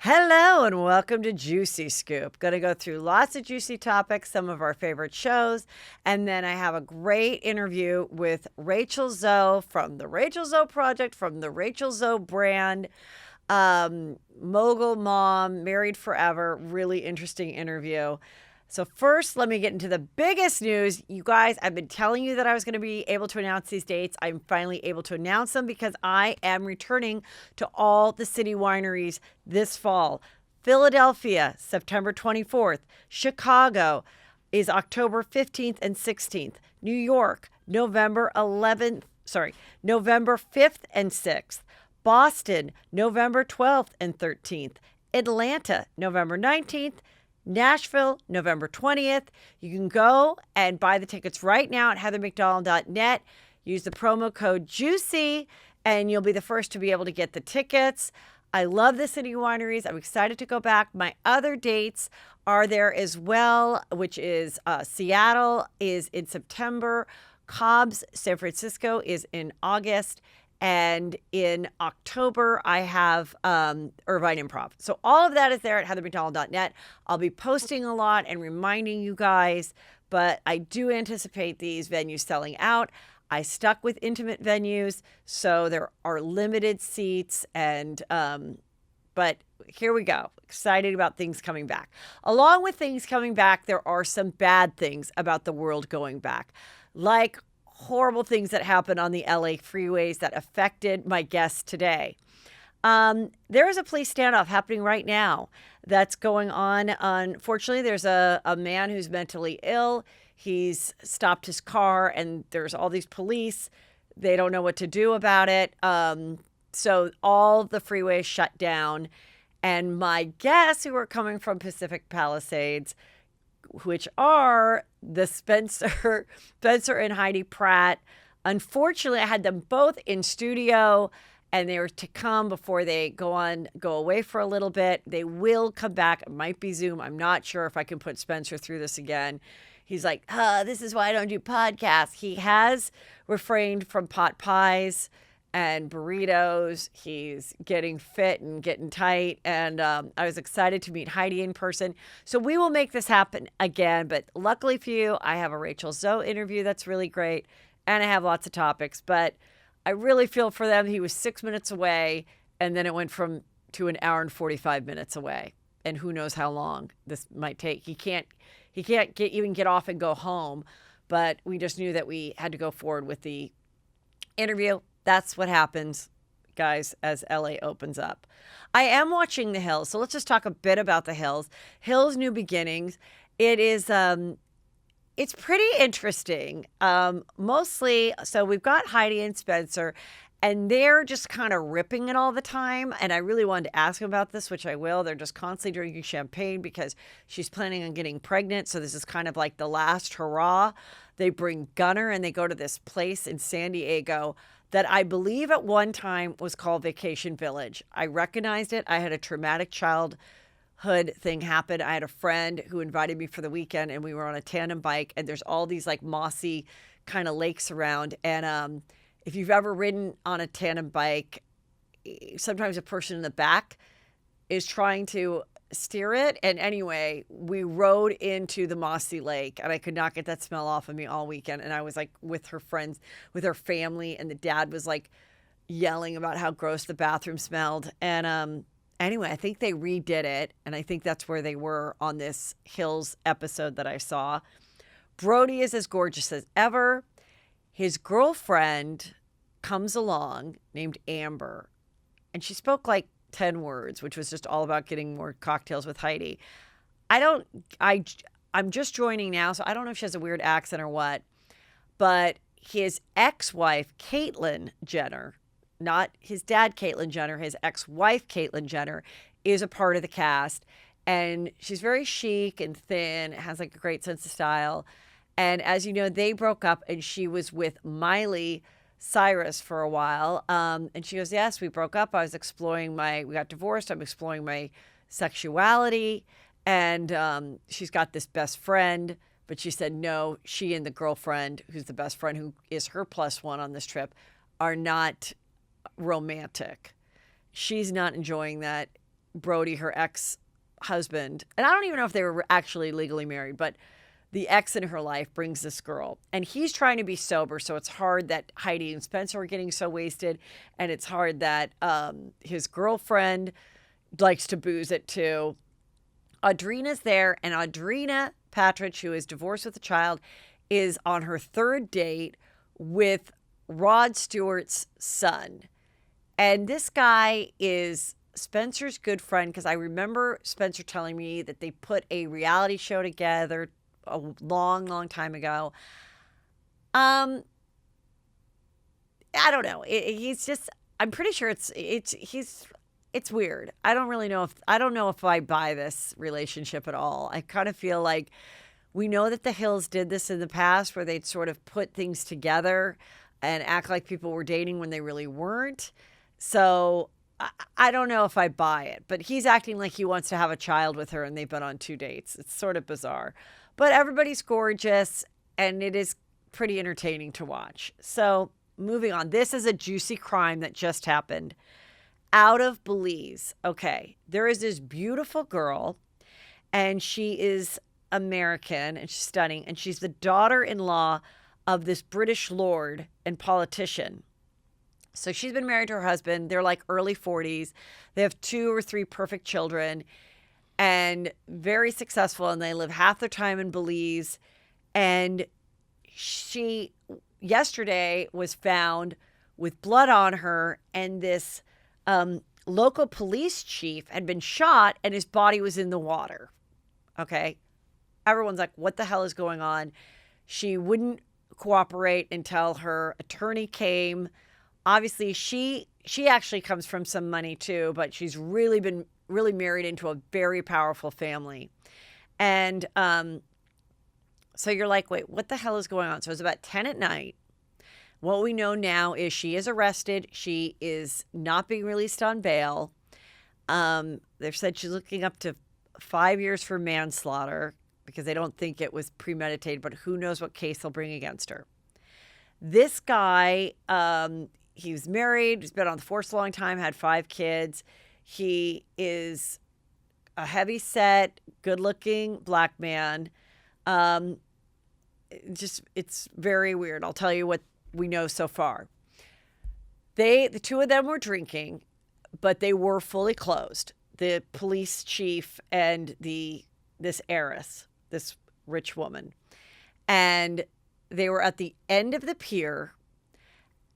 Hello and welcome to Juicy Scoop. Going to go through lots of juicy topics, some of our favorite shows, and then I have a great interview with Rachel Zoe from the Rachel Zoe Project, from the Rachel Zoe brand, mogul mom, married forever. Really interesting interview. So first, let me get into the biggest news. You guys, I've been telling you that I was going to be able to announce these dates. I'm finally able to announce them because I am returning to all the city wineries this fall. Philadelphia, September 24th. Chicago is October 15th and 16th. New York, November 5th and 6th. Boston, November 12th and 13th. Atlanta, November 19th. Nashville, November 20th. You can go and buy the tickets right now at heathermcdonald.net. Use the promo code JUICY and you'll be the first to be able to get the tickets. I love the city wineries. I'm excited to go back. My other dates are there as well, which is Seattle is in September. Cobb's, San Francisco is in August. And in October, I have Irvine Improv. So all of that is there at heathermcdonald.net. I'll be posting a lot and reminding you guys, but I do anticipate these venues selling out. I stuck with intimate venues, so there are limited seats. But here we go. Excited about things coming back. Along with things coming back, there are some bad things about the world going back, like horrible things that happened on the LA freeways that affected my guests today. There is a police standoff happening right now that's going on. Unfortunately, there's a man who's mentally ill. He's stopped his car and there's all these police. They don't know what to do about it. So all the freeways shut down. And my guests who are coming from Pacific Palisades, which are the Spencer and Heidi Pratt. Unfortunately, I had them both in studio and they were to come before they go away for a little bit. They will come back. It might be Zoom. I'm not sure if I can put Spencer through this again. He's like, this is why I don't do podcasts. He has refrained from pot pies and burritos. He's getting fit and getting tight. And I was excited to meet Heidi in person. So we will make this happen again. But luckily for you, I have a Rachel Zoe interview that's really great. And I have lots of topics. But I really feel for them. He was 6 minutes away. And then it went to an hour and 45 minutes away. And who knows how long this might take. He can't even get off and go home. But we just knew that we had to go forward with the interview. That's what happens, guys, as LA opens up. I am watching The Hills, so let's just talk a bit about The Hills. Hills New Beginnings. It is, it's pretty interesting. Mostly, so we've got Heidi and Spencer, and they're just kind of ripping it all the time. And I really wanted to ask them about this, which I will. They're just constantly drinking champagne because she's planning on getting pregnant. So this is kind of like the last hurrah. They bring Gunner and they go to this place in San Diego that I believe at one time was called Vacation Village. I recognized it. I had a traumatic childhood thing happen. I had a friend who invited me for the weekend and we were on a tandem bike and there's all these like mossy kind of lakes around. And if you've ever ridden on a tandem bike, sometimes a person in the back is trying to steer it. And anyway, we rode into the mossy lake and I could not get that smell off of me all weekend. And I was like with her friends, with her family, and the dad was like yelling about how gross the bathroom smelled. And anyway, I think they redid it. And I think that's where they were on this Hills episode that I saw. Brody is as gorgeous as ever. His girlfriend comes along named Amber, and she spoke like 10 words, which was just all about getting more cocktails with Heidi. I'm just joining now, so I don't know if she has a weird accent or what, but his ex-wife, Caitlyn Jenner, not his dad, Caitlyn Jenner, his ex-wife, Caitlyn Jenner, is a part of the cast. And she's very chic and thin, has like a great sense of style. And as you know, they broke up and she was with Miley Cyrus for a while. And she goes, yes, we broke up. We got divorced. I'm exploring my sexuality. And she's got this best friend, but she said, no, she and the girlfriend, who's the best friend, who is her plus one on this trip, are not romantic. She's not enjoying that. Brody, her ex-husband, and I don't even know if they were actually legally married, but the ex in her life brings this girl, and he's trying to be sober, so it's hard that Heidi and Spencer are getting so wasted, and it's hard that his girlfriend likes to booze it too. Audrina's there, and Audrina Patridge, who is divorced with a child, is on her third date with Rod Stewart's son. And this guy is Spencer's good friend, because I remember Spencer telling me that they put a reality show together a long time ago. I don't know. He's just, I'm pretty sure it's weird. I don't know if I buy this relationship at all. I kind of feel like we know that the Hills did this in the past, where they'd sort of put things together and act like people were dating when they really weren't. So I don't know if I buy it, but he's acting like he wants to have a child with her, and they've been on 2 dates. It's sort of bizarre. But everybody's gorgeous, and it is pretty entertaining to watch. So moving on. This is a juicy crime that just happened out of Belize. Okay, there is this beautiful girl, and she is American, and she's stunning, and she's the daughter-in-law of this British lord and politician. So she's been married to her husband. They're like early 40s. They have 2 or 3 perfect children, and very successful, and they live half their time in Belize. And she yesterday was found with blood on her, and this local police chief had been shot, and his body was in the water. Okay. Everyone's like, what the hell is going on? She wouldn't cooperate until her attorney came. Obviously, she actually comes from some money too, but she's really been married into a very powerful family. And so you're like, wait, what the hell is going on? So it's about 10 at night. What we know now is she is arrested. She is not being released on bail. They've said she's looking up to 5 years for manslaughter, because they don't think it was premeditated, but who knows what case they'll bring against her. This guy, he was married, he's been on the force a long time, had 5 kids. He is a heavy-set, good-looking black man. It's very weird. I'll tell you what we know so far. The 2 of them were drinking, but they were fully clothed. The police chief and this heiress, this rich woman. And they were at the end of the pier.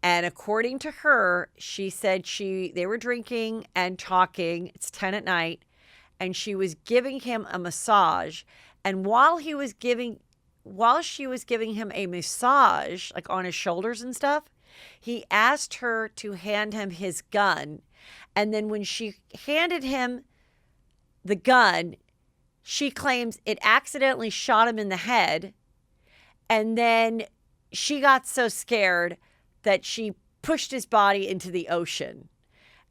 And according to her, she said they were drinking and talking. It's 10 at night. And she was giving him a massage. And while she was giving him a massage, like on his shoulders and stuff, he asked her to hand him his gun. And then when she handed him the gun, she claims it accidentally shot him in the head. And then she got so scared that she pushed his body into the ocean.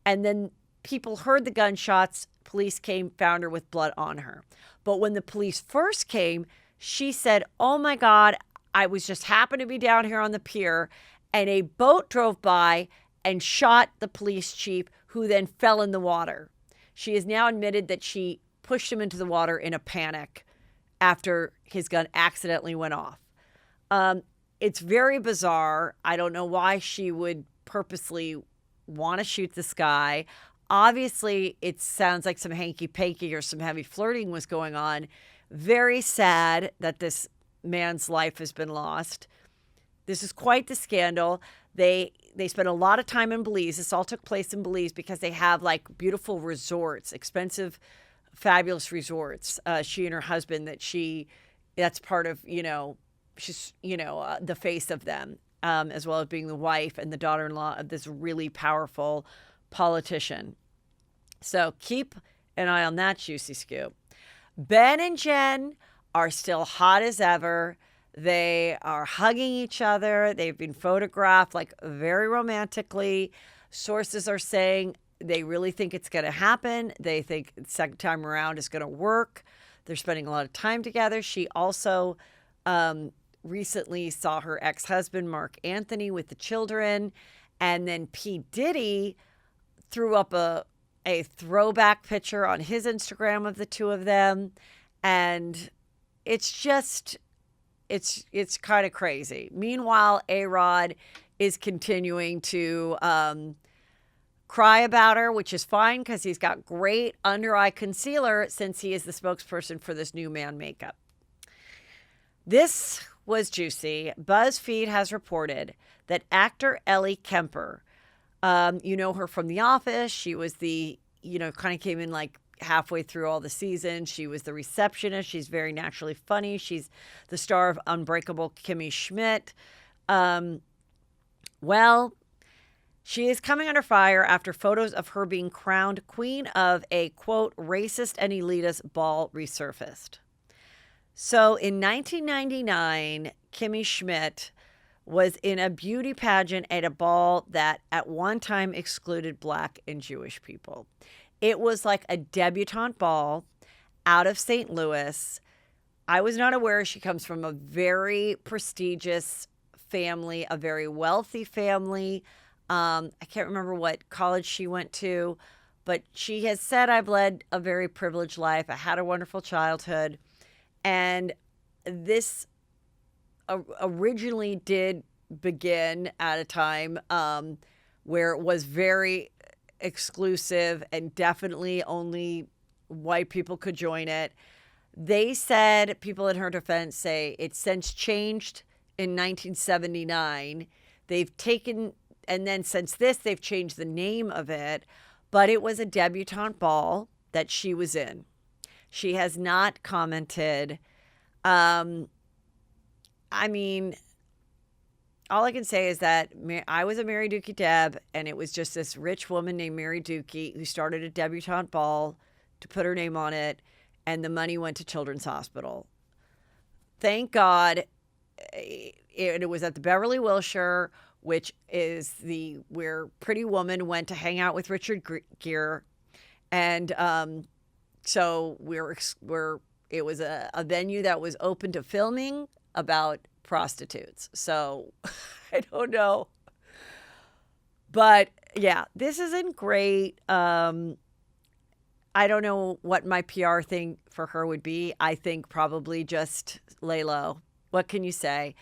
And then people heard the gunshots. Police came, found her with blood on her. But when the police first came, she said, oh my God, I was just happened to be down here on the pier, and a boat drove by and shot the police chief, who then fell in the water. She has now admitted that she pushed him into the water in a panic after his gun accidentally went off. It's very bizarre. I don't know why she would purposely want to shoot this guy. Obviously, it sounds like some hanky-panky or some heavy flirting was going on. Very sad that this man's life has been lost. This is quite the scandal. They spent a lot of time in Belize. This all took place in Belize because they have like beautiful resorts, expensive, fabulous resorts. She and her husband, that's part of, she's, the face of them, as well as being the wife and the daughter-in-law of this really powerful politician. So keep an eye on that juicy scoop. Ben and Jen are still hot as ever. They are hugging each other. They've been photographed like very romantically. Sources are saying they really think it's going to happen. They think the second time around is going to work. They're spending a lot of time together. She also recently saw her ex-husband, Mark Anthony, with the children. And then P. Diddy threw up a a throwback picture on his Instagram of the two of them. And it's just, it's kind of crazy. Meanwhile, A-Rod is continuing to cry about her, which is fine because he's got great under-eye concealer since he is the spokesperson for this new man makeup. This was juicy. BuzzFeed has reported that actor Ellie Kemper, you know her from The Office. She was the, kind of came in like halfway through all the seasons. She was the receptionist. She's very naturally funny. She's the star of Unbreakable Kimmy Schmidt. Well, she is coming under fire after photos of her being crowned queen of a, quote, racist and elitist ball resurfaced. So in 1999, Kimmy Schmidt was in a beauty pageant at a ball that at one time excluded Black and Jewish people. It was like a debutante ball out of St. Louis. I was not aware she comes from a very prestigious family, a very wealthy family. I can't remember what college she went to, but she has said, I've led a very privileged life. I had a wonderful childhood. And this originally did begin at a time where it was very exclusive and definitely only white people could join it. They said, people in her defense say, it's since changed in 1979. They've taken, and then since this, they've changed the name of it, but it was a debutante ball that she was in. She has not commented. I mean, all I can say is that I was a Mary Dookie Deb, and it was just this rich woman named Mary Dookie who started a debutante ball to put her name on it, and the money went to Children's Hospital. Thank God it was at the Beverly Wilshire, which is where Pretty Woman went to hang out with Richard Gere. And so it was a venue that was open to filming about prostitutes. So I don't know. But yeah, this isn't great. I don't know what my PR thing for her would be. I think probably just lay low. What can you say?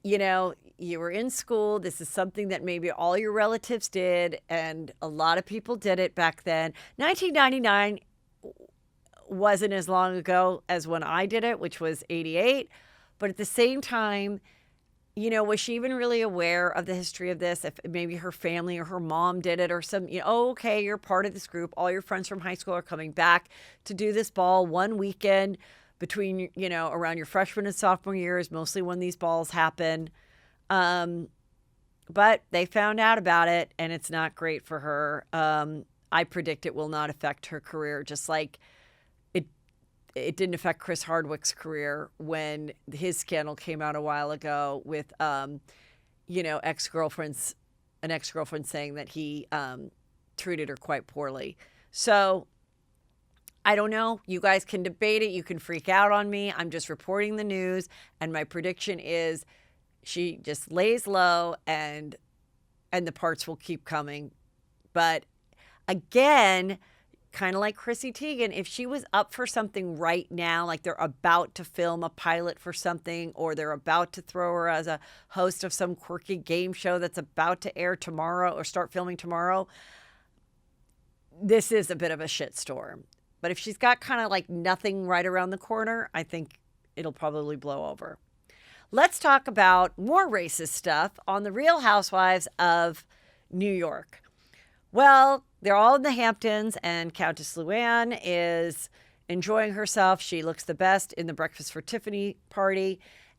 You were in school. This is something that maybe all your relatives did, and a lot of people did it back then. 1999 wasn't as long ago as when I did it, which was 88. But at the same time, was she even really aware of the history of this? If maybe her family or her mom did it or some, okay, you're part of this group. All your friends from high school are coming back to do this ball one weekend between, around your freshman and sophomore years, mostly when these balls happen. But they found out about it, and it's not great for her. I predict it will not affect her career, just like it didn't affect Chris Hardwick's career when his scandal came out a while ago with, an ex-girlfriend saying that he treated her quite poorly. So I don't know. You guys can debate it. You can freak out on me. I'm just reporting the news. And my prediction is she just lays low and the parts will keep coming. But again, kind of like Chrissy Teigen, if she was up for something right now, like they're about to film a pilot for something, or they're about to throw her as a host of some quirky game show that's about to air tomorrow or start filming tomorrow, this is a bit of a shitstorm. But if she's got kind of like nothing right around the corner, I think it'll probably blow over. Let's talk about more racist stuff on the Real Housewives of New York. Well, they're all in the Hamptons, and Countess Luann is enjoying herself. She looks the best in the Breakfast for Tiffany party.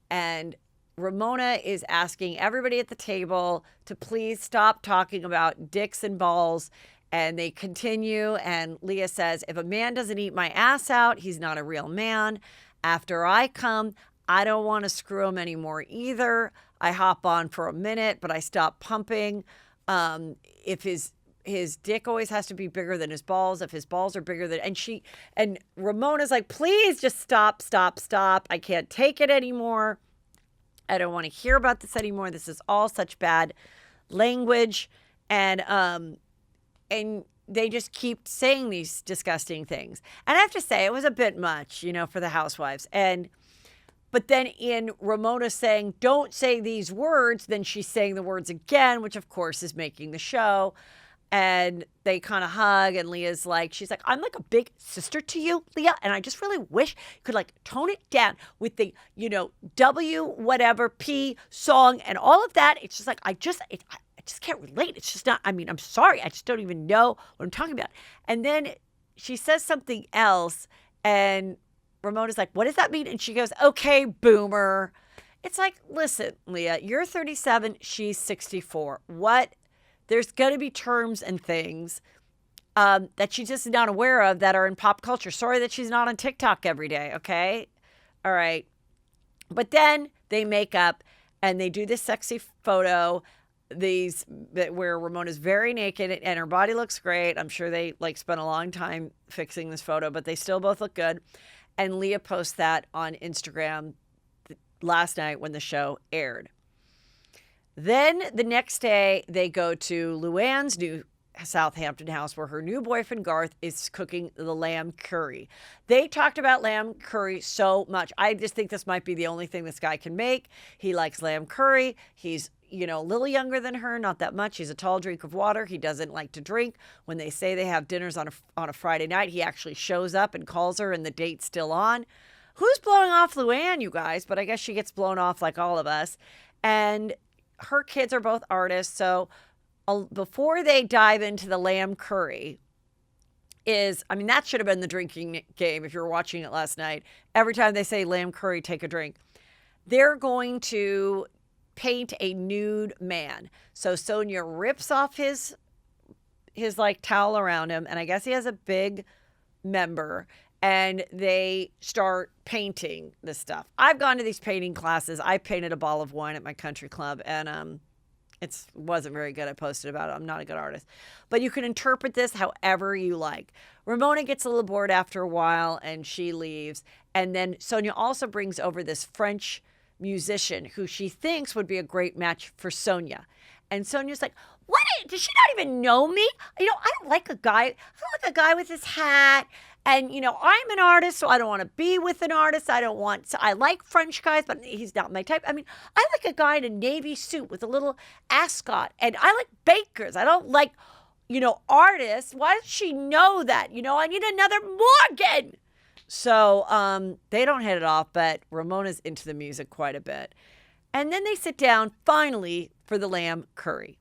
And Ramona is asking everybody at the table to please stop talking about dicks and balls. And they continue. And Leah says, if a man doesn't eat my ass out, he's not a real man. After I come, I don't want to screw him anymore either. I hop on for a minute, but I stop pumping. If his dick always has to be bigger than his balls. If his balls are bigger than, and Ramona's like, please just stop. I can't take it anymore. I don't want to hear about this anymore. This is all such bad language. And they just keep saying these disgusting things. And I have to say, it was a bit much, for the housewives. But then in Ramona saying, don't say these words, then she's saying the words again, which of course is making the show. And they kind of hug, and Leah's like, she's like, I'm like a big sister to you, Leah. And I just really wish you could like tone it down with the, W whatever P song and all of that. It's just like, I just can't relate. It's just not, I'm sorry. I just don't even know what I'm talking about. And then she says something else, and Ramona's like, what does that mean? And she goes, okay, boomer. It's like, listen, Leah, you're 37, she's 64. What? There's going to be terms and things that she's just not aware of that are in pop culture. Sorry that she's not on TikTok every day, okay? All right. But then they make up and they do this sexy photo, where Ramona's very naked and her body looks great. I'm sure they spent a long time fixing this photo, but they still both look good. And Leah posts that on Instagram last night when the show aired. Then the next day, they go to Luann's new Southampton house where her new boyfriend, Garth, is cooking the lamb curry. They talked about lamb curry so much. I just think this might be the only thing this guy can make. He likes lamb curry. He's, a little younger than her, not that much. He's a tall drink of water. He doesn't like to drink. When they say they have dinners on a Friday night, he actually shows up and calls her, and the date's still on. Who's blowing off Luann, you guys? But I guess she gets blown off like all of us. And her kids are both artists, so before they dive into the lamb curry that should have been the drinking game if you were watching it last night. Every time they say lamb curry, take a drink. They're going to paint a nude man. So Sonia rips off his towel around him, and I guess he has a big member, and they start painting this stuff. I've gone to these painting classes. I painted a ball of wine at my country club, and it wasn't very good. I posted about it. I'm not a good artist. But you can interpret this however you like. Ramona gets a little bored after a while, and she leaves. And then Sonia also brings over this French musician who she thinks would be a great match for Sonia. And Sonia's like, what? Does she not even know me? I don't like a guy with his hat. And, I'm an artist, so I don't want to be with an artist. I like French guys, but he's not my type. I like a guy in a navy suit with a little ascot. And I like bakers. I don't like, artists. Why does she know that? I need another Morgan. So they don't hit it off, but Ramona's into the music quite a bit. And then they sit down, finally, for the lamb curry.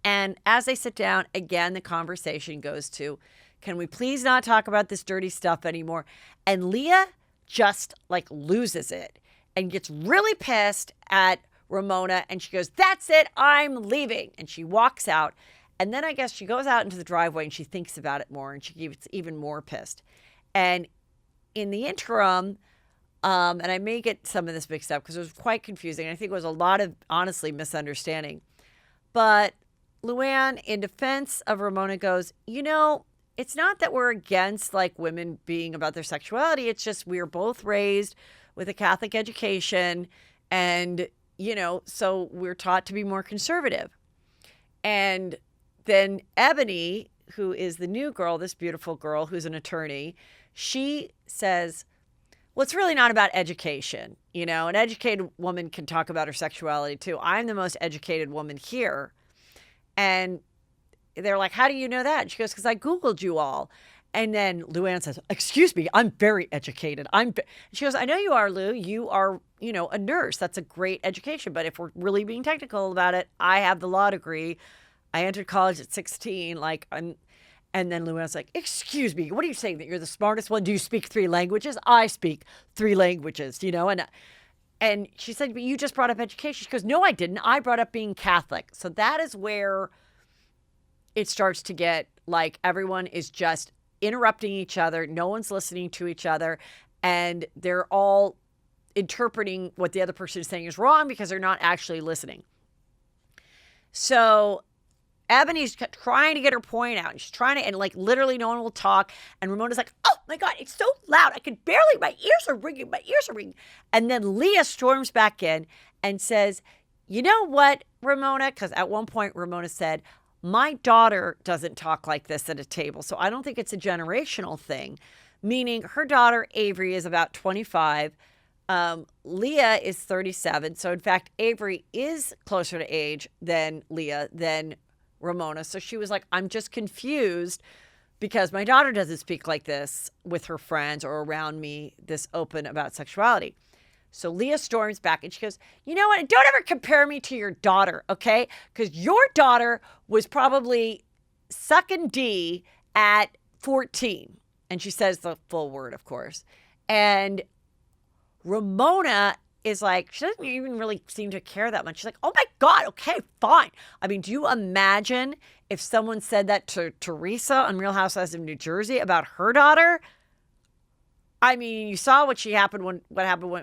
And as they sit down, again, the conversation goes to, can we please not talk about this dirty stuff anymore? And Leah just loses it and gets really pissed at Ramona. And she goes, that's it, I'm leaving. And she walks out. And then I guess she goes out into the driveway and she thinks about it more, and she gets even more pissed. And in the interim, and I may get some of this mixed up because it was quite confusing. I think it was a lot of, honestly, misunderstanding. But Luann, in defense of Ramona, goes, it's not that we're against women being about their sexuality. It's just we're both raised with a Catholic education, and, so we're taught to be more conservative. And then Eboni, who is the new girl, this beautiful girl who's an attorney, she says, well, it's really not about education. An educated woman can talk about her sexuality too. I'm the most educated woman here. And they're like, how do you know that? And she goes, because I Googled you all. And then Luann says, excuse me, I'm very educated. She goes, I know you are, Lou. You are, a nurse. That's a great education. But if we're really being technical about it, I have the law degree. I entered college at 16. And then Luann's like, excuse me, what are you saying? That you're the smartest one? Do you speak 3 languages? I speak 3 languages, And she said, but you just brought up education. She goes, no, I didn't. I brought up being Catholic. So that is where it starts to get everyone is just interrupting each other. No one's listening to each other. And they're all interpreting what the other person is saying is wrong because they're not actually listening. So Ebony's trying to get her point out. And she's trying to, and literally no one will talk. And Ramona's like, oh my God, it's so loud. I can barely, my ears are ringing. And then Leah storms back in and says, you know what, Ramona? Because at one point Ramona said, My daughter doesn't talk like this at a table, so I don't think it's a generational thing, meaning her daughter, Avery, is about 25. Leah is 37. So, in fact, Avery is closer to age than Leah, than Ramona. So she was like, I'm just confused because my daughter doesn't speak like this with her friends or around me, this open about sexuality. So Leah storms back and she goes, you know what? Don't ever compare me to your daughter, okay? Because your daughter was probably sucking D at 14. And she says the full word, of course. And Ramona is like, she doesn't even really seem to care that much. She's like, oh my God, okay, fine. I mean, do you imagine if someone said that to Teresa on Real Housewives of New Jersey about her daughter? I mean, you saw what happened when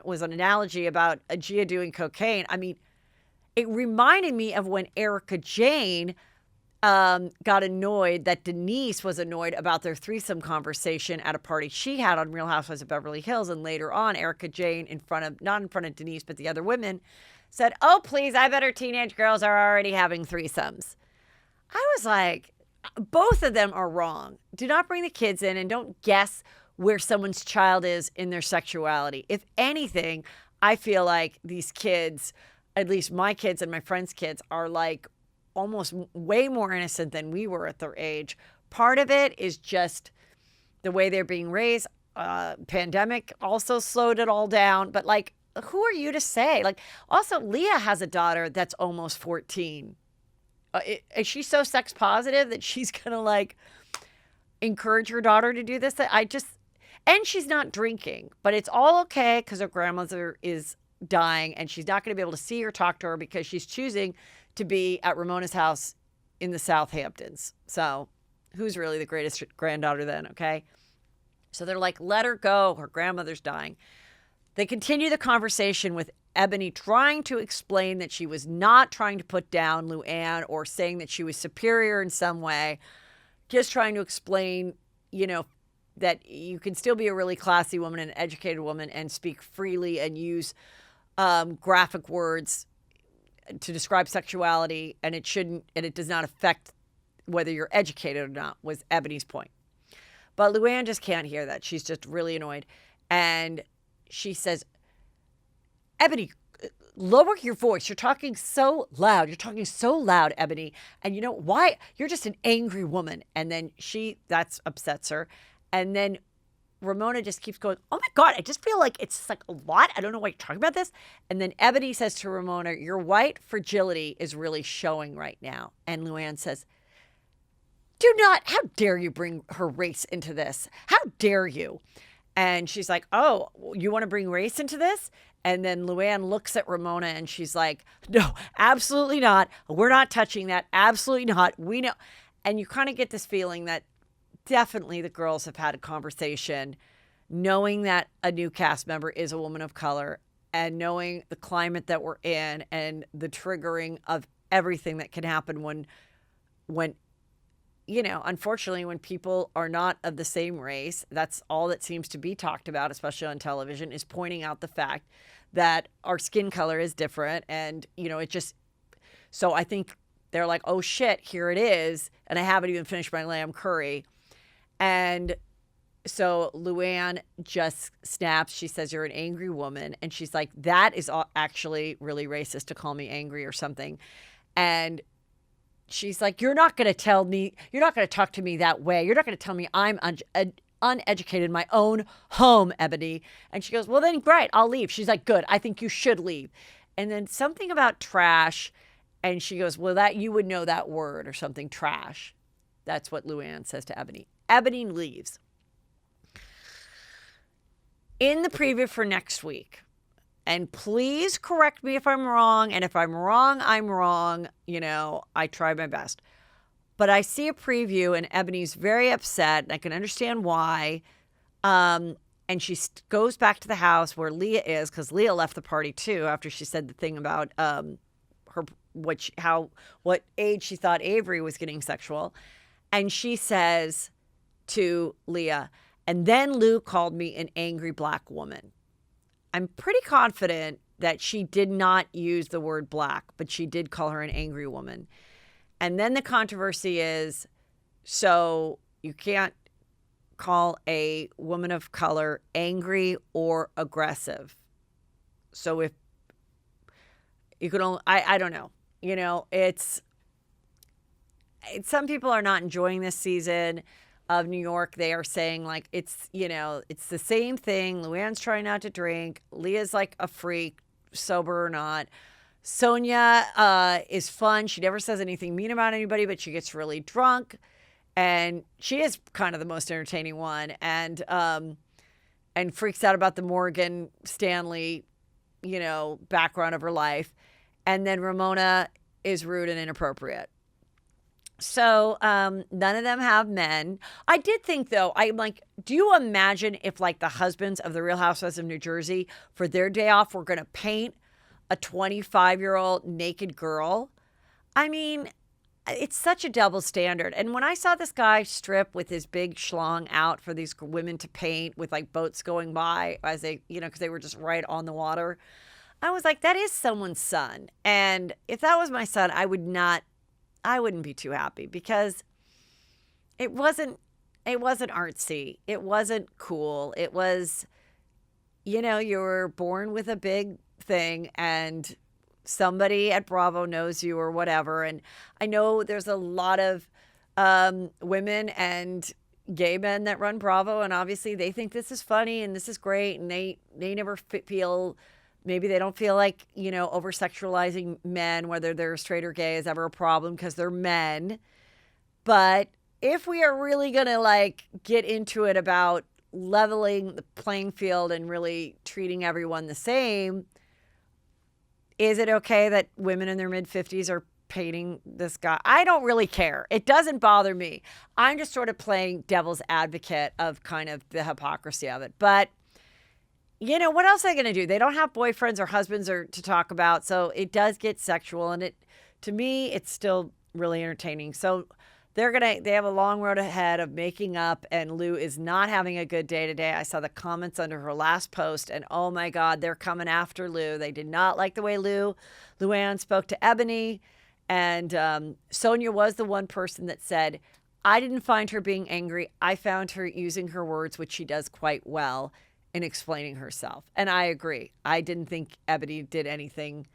was an analogy about Gia doing cocaine. I mean, it reminded me of when Erika Jayne got annoyed that Denise was annoyed about their threesome conversation at a party she had on Real Housewives of Beverly Hills. And later on, Erika Jayne, not in front of Denise, but the other women, said, oh, please, I bet her teenage girls are already having threesomes. I was like, both of them are wrong. Do not bring the kids in and don't guess where someone's child is in their sexuality. If anything, I feel like these kids, at least my kids and my friends' kids, are like almost way more innocent than we were at their age. Part of it is just the way they're being raised. Pandemic also slowed it all down. But like, who are you to say? Like, also, Leah has a daughter that's almost 14. Is she so sex positive that she's going to like encourage her daughter to do this? And she's not drinking, but it's all okay because her grandmother is dying and she's not going to be able to see or talk to her because she's choosing to be at Ramona's house in the Southamptons. So who's really the greatest granddaughter then, okay? So they're like, let her go. Her grandmother's dying. They continue the conversation with Eboni trying to explain that she was not trying to put down Luann or saying that she was superior in some way, just trying to explain, that you can still be a really classy woman and an educated woman and speak freely and use graphic words to describe sexuality, and it does not affect whether you're educated or not, was Eboni's point. But Luann just can't hear that. She's just really annoyed. And she says, Eboni, lower your voice. You're talking so loud. You're talking so loud, Eboni. And you know why? You're just an angry woman. And then that upsets her. And then Ramona just keeps going, oh my God, I just feel like it's like a lot. I don't know why you're talking about this. And then Eboni says to Ramona, your white fragility is really showing right now. And Luann says, how dare you bring her race into this? How dare you? And she's like, oh, you want to bring race into this? And then Luann looks at Ramona and she's like, no, absolutely not. We're not touching that. Absolutely not. We know. And you kind of get this feeling that definitely the girls have had a conversation knowing that a new cast member is a woman of color and knowing the climate that we're in and the triggering of everything that can happen when unfortunately, when people are not of the same race, that's all that seems to be talked about, especially on television, is pointing out the fact that our skin color is different. And, so I think they're like, oh shit, here it is. And I haven't even finished my lamb curry. And so Luann just snaps. She says, you're an angry woman. And she's like, that is actually really racist to call me angry or something. And she's like, you're not going to talk to me that way. You're not going to tell me I'm uneducated in my own home, Eboni. And she goes, well, then great, I'll leave. She's like, good, I think you should leave. And then something about trash. And she goes, well, that you would know that word or something, trash. That's what Luann says to Eboni. Eboni leaves. In the preview for next week, and please correct me if I'm wrong, and if I'm wrong, I'm wrong. I try my best. But I see a preview, and Ebony's very upset, and I can understand why. And she goes back to the house where Leah is, because Leah left the party too after she said the thing about what age she thought Avery was getting sexual. And she says to Leah, and then Lou called me an angry black woman. I'm pretty confident that she did not use the word black, but she did call her an angry woman. And then the controversy is, so you can't call a woman of color angry or aggressive. So if you could only, I don't know, it's some people are not enjoying this season of New York. They are saying like, it's the same thing. Luann's trying not to drink. Leah's like a freak, sober or not. Sonia is fun. She never says anything mean about anybody, but she gets really drunk. And she is kind of the most entertaining one, and freaks out about the Morgan Stanley, background of her life. And then Ramona is rude and inappropriate. So none of them have men. I did think, though, I'm like, do you imagine if like the husbands of the Real Housewives of New Jersey for their day off were going to paint a 25-year-old naked girl? I mean, it's such a double standard. And when I saw this guy strip with his big schlong out for these women to paint with like boats going by as they, because they were just right on the water, I was like, that is someone's son. And if that was my son, I wouldn't be too happy, because it wasn't artsy. It wasn't cool. It was, you were born with a big thing and somebody at Bravo knows you or whatever. And I know there's a lot of women and gay men that run Bravo, and obviously they think this is funny and this is great, and they never feel, maybe they don't feel like, over sexualizing men, whether they're straight or gay, is ever a problem because they're men. But if we are really going to like get into it about leveling the playing field and really treating everyone the same, is it okay that women in their mid-50s are painting this guy? I don't really care. It doesn't bother me. I'm just sort of playing devil's advocate of kind of the hypocrisy of it. But, what else are they going to do? They don't have boyfriends or husbands to talk about, so it does get sexual. And to me, it's still really entertaining. So they have a long road ahead of making up, and Lou is not having a good day today. I saw the comments under her last post, and oh my God, they're coming after Lou. They did not like the way Luann spoke to Eboni, and Sonia was the one person that said, I didn't find her being angry. I found her using her words, which she does quite well, in explaining herself. And I agree. I didn't think Eboni did anything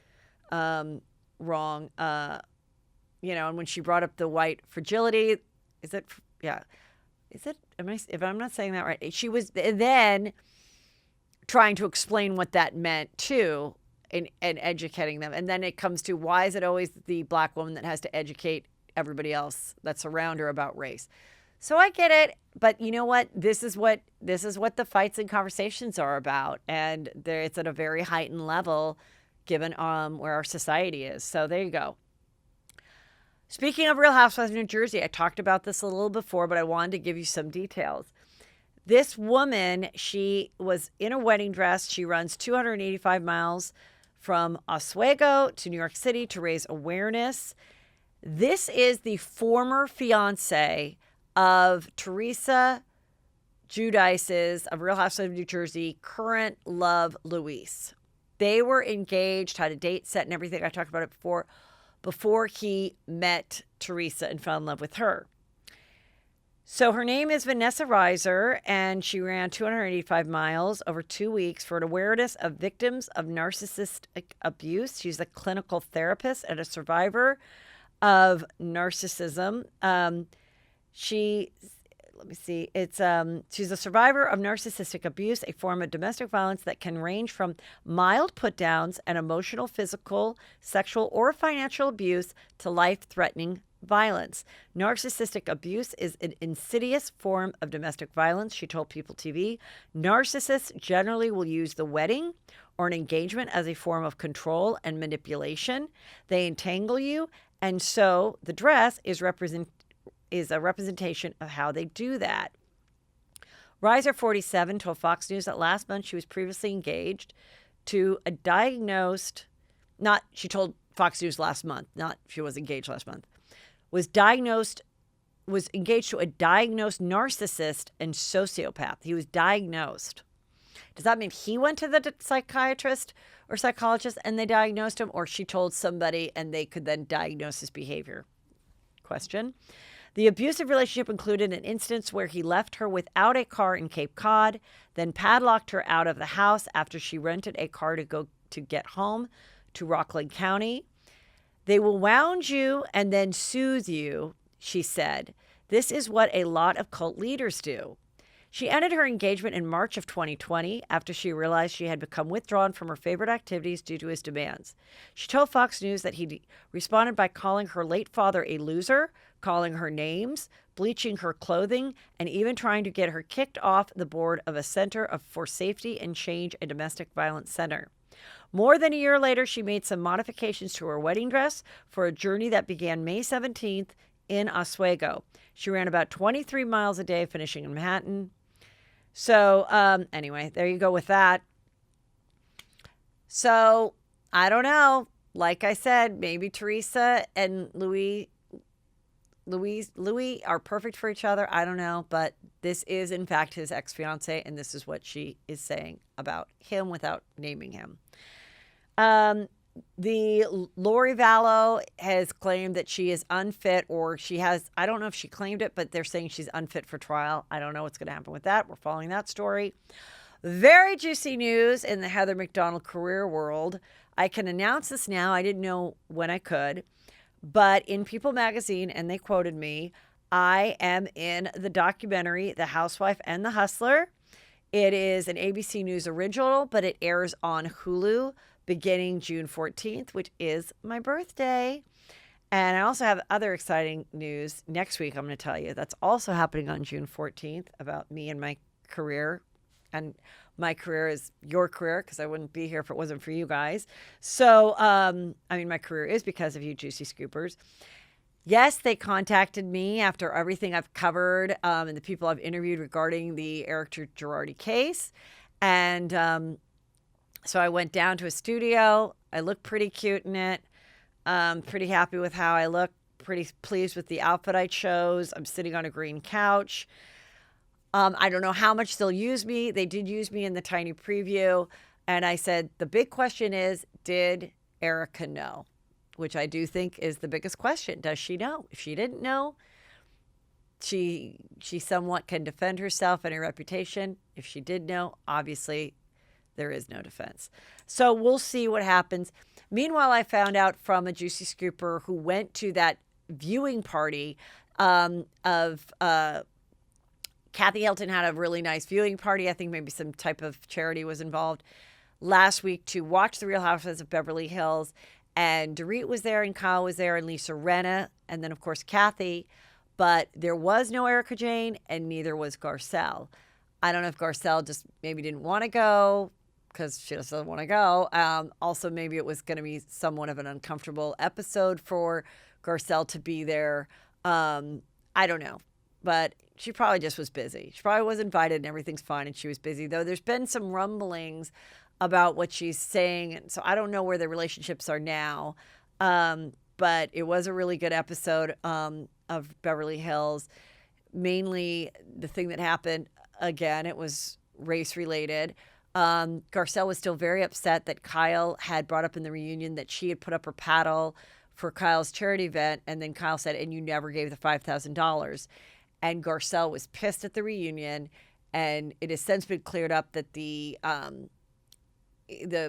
wrong. And when she brought up the white fragility, if I'm not saying that right, she was then trying to explain what that meant too, and educating them. And then it comes to, why is it always the black woman that has to educate everybody else that's around her about race? So I get it, but you know what? This is what the fights and conversations are about, and it's at a very heightened level, given where our society is. So there you go. Speaking of Real Housewives of New Jersey, I talked about this a little before, but I wanted to give you some details. This woman, she was in a wedding dress. She runs 285 miles from Oswego to New York City to raise awareness. This is the former fiancé of Teresa Giudice's, of Real Housewives of New Jersey, current love, Luis. They were engaged, had a date set and everything. I talked about it before he met Teresa and fell in love with her. So her name is Vanessa Reiser, and she ran 285 miles over 2 weeks for an awareness of victims of narcissistic abuse. She's a clinical therapist and a survivor of narcissism. She's a survivor of narcissistic abuse, a form of domestic violence that can range from mild put-downs and emotional, physical, sexual, or financial abuse to life-threatening violence. Narcissistic abuse is an insidious form of domestic violence, she told People TV. Narcissists generally will use the wedding or an engagement as a form of control and manipulation. They entangle you, and so the dress is a representation of how they do that. Reiser, 47, told Fox News that last month she was previously engaged to a she told Fox News last month, not she was engaged last month, was engaged to a diagnosed narcissist and sociopath. He was diagnosed. Does that mean he went to the psychiatrist or psychologist and they diagnosed him, or she told somebody and they could then diagnose his behavior? Question. The abusive relationship included an instance where he left her without a car in Cape Cod, then padlocked her out of the house after she rented a car to get home to Rockland County. They will wound you and then soothe you, she said. This is what a lot of cult leaders do. She ended her engagement in March of 2020 after she realized she had become withdrawn from her favorite activities due to his demands. She told Fox News that he responded by calling her late father a loser, calling her names, bleaching her clothing, and even trying to get her kicked off the board of a Center for Safety and Change, a domestic violence center. More than a year later, she made some modifications to her wedding dress for a journey that began May 17th in Oswego. She ran about 23 miles a day, finishing in Manhattan. So anyway, there you go with that. So I don't know. Like I said, maybe Teresa and Louis are perfect for each other. I don't know. But this is, in fact, his ex-fiancé, and this is what she is saying about him without naming him. The Lori Vallow has claimed that she is unfit, or she has, I don't know if she claimed it, but they're saying she's unfit for trial. I don't know what's going to happen with that. We're following that story. Very juicy news in the Heather MacDonald career world. I can announce this now. I didn't know when I could, but in People magazine, and they quoted me, I am in the documentary, The Housewife and The Hustler. It is an ABC News original, but it airs on Hulu beginning June 14th, which is my birthday. And I also have other exciting news next week I'm going to tell you that's also happening on June 14th about me and my career. And my career is your career because I wouldn't be here if it wasn't for you guys. So, my career is because of you juicy scoopers. Yes, they contacted me after everything I've covered and the people I've interviewed regarding the Erika Jayne case. And so I went down to a studio. I look pretty cute in it. Pretty happy with how I look. Pretty pleased with the outfit I chose. I'm sitting on a green couch. I don't know how much they'll use me. They did use me in the tiny preview. And I said, the big question is, did Erika know? Which I do think is the biggest question. Does she know? If she didn't know, she somewhat can defend herself and her reputation. If she did know, obviously there is no defense. So we'll see what happens. Meanwhile, I found out from a juicy scooper who went to that viewing party of Kathy Hilton had a really nice viewing party. I think maybe some type of charity was involved last week to watch the Real Housewives of Beverly Hills. And Dorit was there, and Kyle was there, and Lisa Rinna, and then, of course, Kathy. But there was no Erika Jayne, and neither was Garcelle. I don't know if Garcelle just maybe didn't want to go because she just doesn't want to go. Also, maybe it was going to be somewhat of an uncomfortable episode for Garcelle to be there. I don't know. But she probably just was busy. She probably was invited, and everything's fine, and she was busy. Though there's been some rumblings about what she's saying. And so I don't know where the relationships are now. But it was a really good episode of Beverly Hills. Mainly the thing that happened, again, it was race related. Garcelle was still very upset that Kyle had brought up in the reunion that she had put up her paddle for Kyle's charity event. And then Kyle said, and you never gave the $5,000. And Garcelle was pissed at the reunion. And it has since been cleared up that the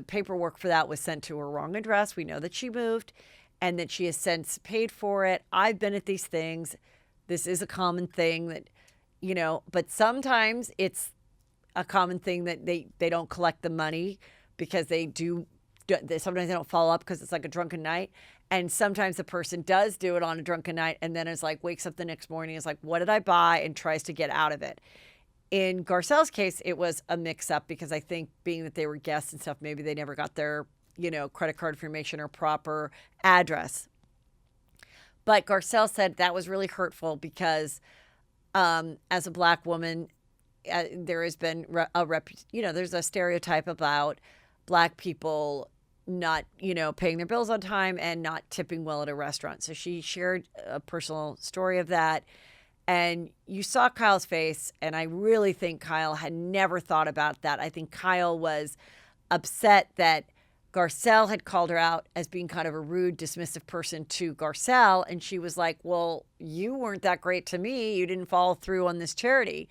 paperwork for that was sent to her wrong address. We know that she moved and that she has since paid for it. I've been at these things. This is a common thing that, but sometimes it's a common thing that they don't collect the money because sometimes they don't follow up because it's like a drunken night. And sometimes the person does do it on a drunken night and then is like, wakes up the next morning, is like, what did I buy? And tries to get out of it. In Garcelle's case, it was a mix-up because I think being that they were guests and stuff, maybe they never got their, credit card information or proper address. But Garcelle said that was really hurtful because as a Black woman, there has been there's a stereotype about Black people not, paying their bills on time and not tipping well at a restaurant. So she shared a personal story of that. And you saw Kyle's face, and I really think Kyle had never thought about that. I think Kyle was upset that Garcelle had called her out as being kind of a rude, dismissive person to Garcelle. And she was like, well, you weren't that great to me. You didn't follow through on this charity.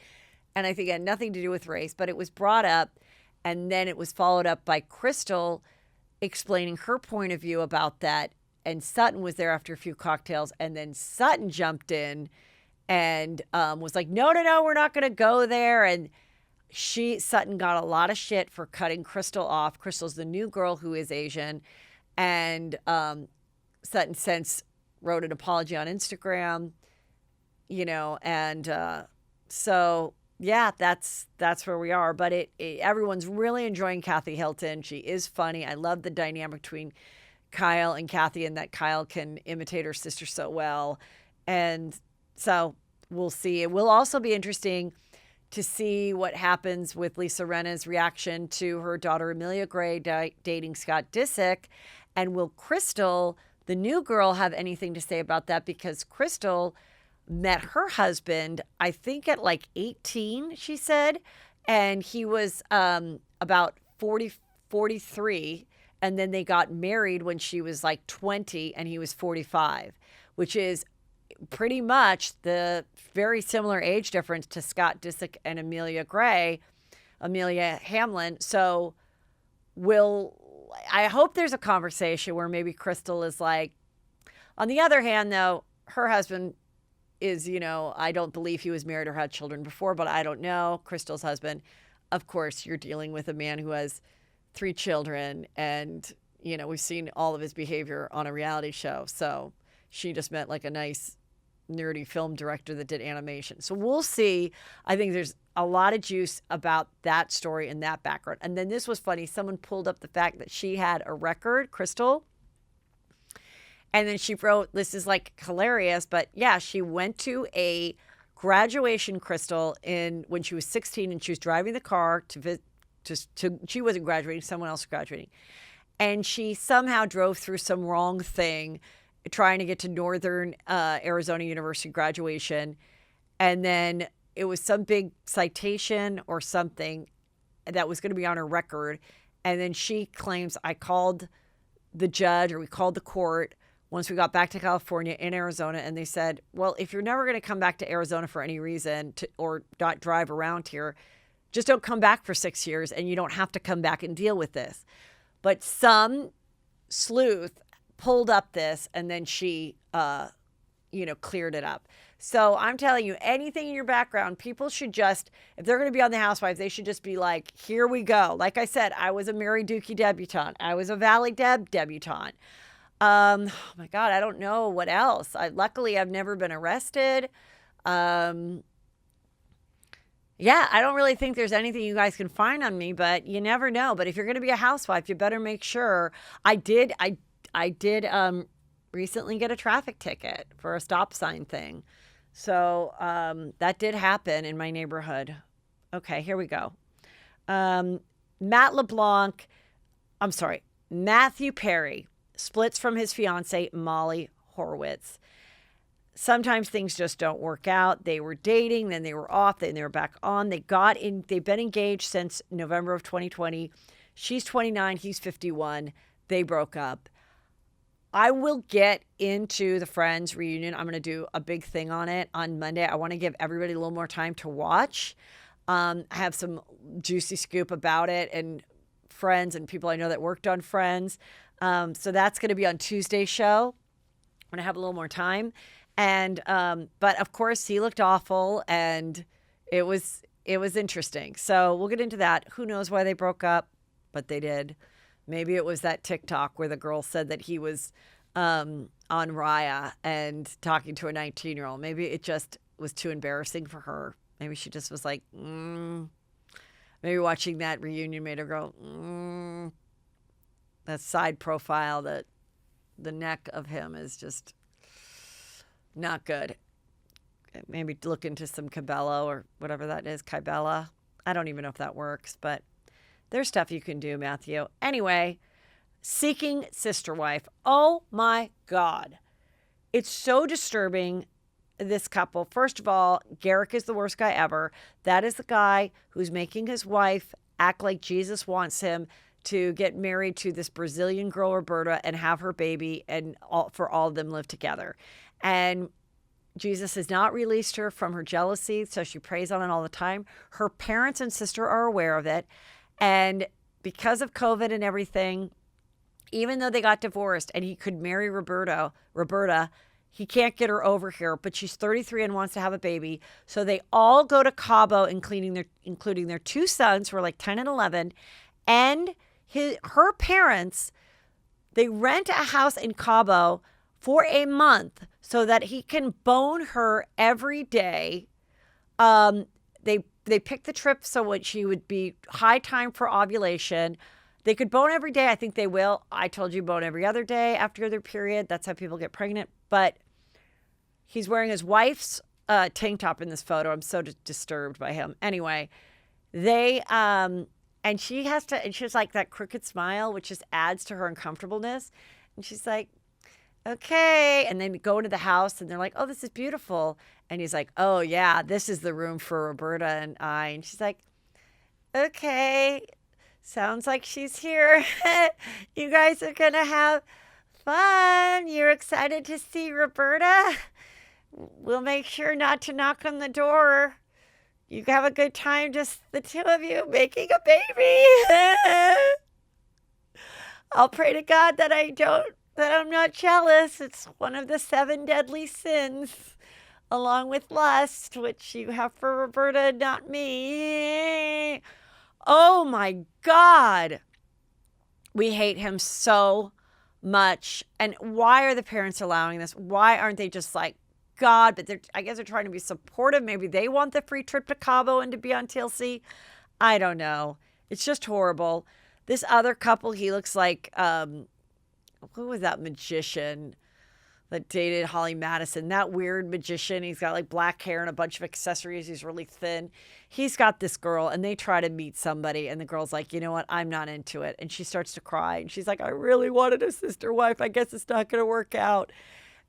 And I think it had nothing to do with race, but it was brought up. And then it was followed up by Crystal explaining her point of view about that. And Sutton was there after a few cocktails. And then Sutton jumped in and was like, no, we're not going to go there. And Sutton got a lot of shit for cutting Crystal off. Crystal's the new girl who is Asian. And Sutton since wrote an apology on Instagram, so yeah, that's where we are. But everyone's really enjoying Kathy Hilton. She is funny. I love the dynamic between Kyle and Kathy, and that Kyle can imitate her sister so well. And so we'll see. It will also be interesting to see what happens with Lisa Rinna's reaction to her daughter Amelia Gray dating Scott Disick. And will Crystal, the new girl, have anything to say about that? Because Crystal met her husband, I think at like 18, she said. And he was about 43. And then they got married when she was like 20 and he was 45, which is pretty much the very similar age difference to Scott Disick and Amelia Hamlin. So I hope there's a conversation where maybe Crystal is like, on the other hand, though, her husband is, I don't believe he was married or had children before, but I don't know. Crystal's husband, of course, you're dealing with a man who has 3 children and, we've seen all of his behavior on a reality show. So she just met like a nice nerdy film director that did animation. So we'll see. I think there's a lot of juice about that story and that background. And then this was funny. Someone pulled up the fact that she had a record, Crystal. And then she wrote, this is like hilarious, but yeah, she went to a graduation, Crystal, when she was 16, and she was driving the car she wasn't graduating, someone else was graduating. And she somehow drove through some wrong thing trying to get to Northern Arizona University graduation. And then it was some big citation or something that was going to be on her record. And then she claims, I called the judge, or we called the court once we got back to California in Arizona. And they said, well, if you're never going to come back to Arizona for any reason or not drive around here, just don't come back for 6 years and you don't have to come back and deal with this. But some sleuth pulled up this, and then she, cleared it up. So I'm telling you, anything in your background, people should just, if they're going to be on The Housewives, they should just be like, here we go. Like I said, I was a Mary Dookie debutante. I was a Valley Deb debutante. Oh my God, I don't know what else. Luckily, I've never been arrested. Yeah, I don't really think there's anything you guys can find on me, but you never know. But if you're going to be a housewife, you better make sure. I did recently get a traffic ticket for a stop sign thing. So that did happen in my neighborhood. Okay, here we go. Matthew Perry splits from his fiancée, Molly Horowitz. Sometimes things just don't work out. They were dating, then they were off, then they were back on. They've been engaged since November of 2020. She's 29, he's 51. They broke up. I will get into the Friends reunion. I'm going to do a big thing on it on Monday. I want to give everybody a little more time to watch. I have some juicy scoop about it and Friends and people I know that worked on Friends. So that's going to be on Tuesday's show. I'm going to have a little more time. And, but of course he looked awful and it was interesting. So we'll get into that. Who knows why they broke up, but they did. Maybe it was that TikTok where the girl said that he was, on Raya and talking to a 19-year-old. Maybe it just was too embarrassing for her. Maybe she just was like, Maybe watching that reunion made her go, That side profile, that the neck of him is just not good. Maybe look into some Cabello or whatever that is, Kybella. I don't even know if that works, but there's stuff you can do, Matthew. Anyway, Seeking Sister Wife. Oh my God. It's so disturbing, this couple. First of all, Garrick is the worst guy ever. That is the guy who's making his wife act like Jesus wants him to get married to this Brazilian girl, Roberta, and have her baby, and for all of them live together. And Jesus has not released her from her jealousy, so she prays on it all the time. Her parents and sister are aware of it. And because of COVID and everything, even though they got divorced and he could marry Roberta, he can't get her over here, but she's 33 and wants to have a baby. So they all go to Cabo, including their two sons who are like 10 and 11. And her parents, they rent a house in Cabo for a month so that he can bone her every day. They picked the trip so she would be high time for ovulation. They could bone every day. I think they will. I told you bone every other day after their period. That's how people get pregnant. But he's wearing his wife's tank top in this photo. I'm so disturbed by him. Anyway, and she has like that crooked smile, which just adds to her uncomfortableness. And she's like, okay. And then go into the house and they're like, oh, this is beautiful. And he's like, oh yeah, this is the room for Roberta and I. And she's like, okay, sounds like she's here. You guys are going to have fun. You're excited to see Roberta? We'll make sure not to knock on the door. You have a good time, just the two of you making a baby. I'll pray to God that I'm not jealous. It's one of the 7 deadly sins, along with lust, which you have for Roberta, not me. Oh my God. We hate him so much. And why are the parents allowing this? Why aren't they just like, God, but I guess they're trying to be supportive. Maybe they want the free trip to Cabo and to be on TLC. I don't know. It's just horrible. This other couple, he looks like, who was that magician that dated Holly Madison? That weird magician. He's got like black hair and a bunch of accessories. He's really thin. He's got this girl and they try to meet somebody and the girl's like, you know what? I'm not into it. And she starts to cry and she's like, I really wanted a sister wife. I guess it's not going to work out.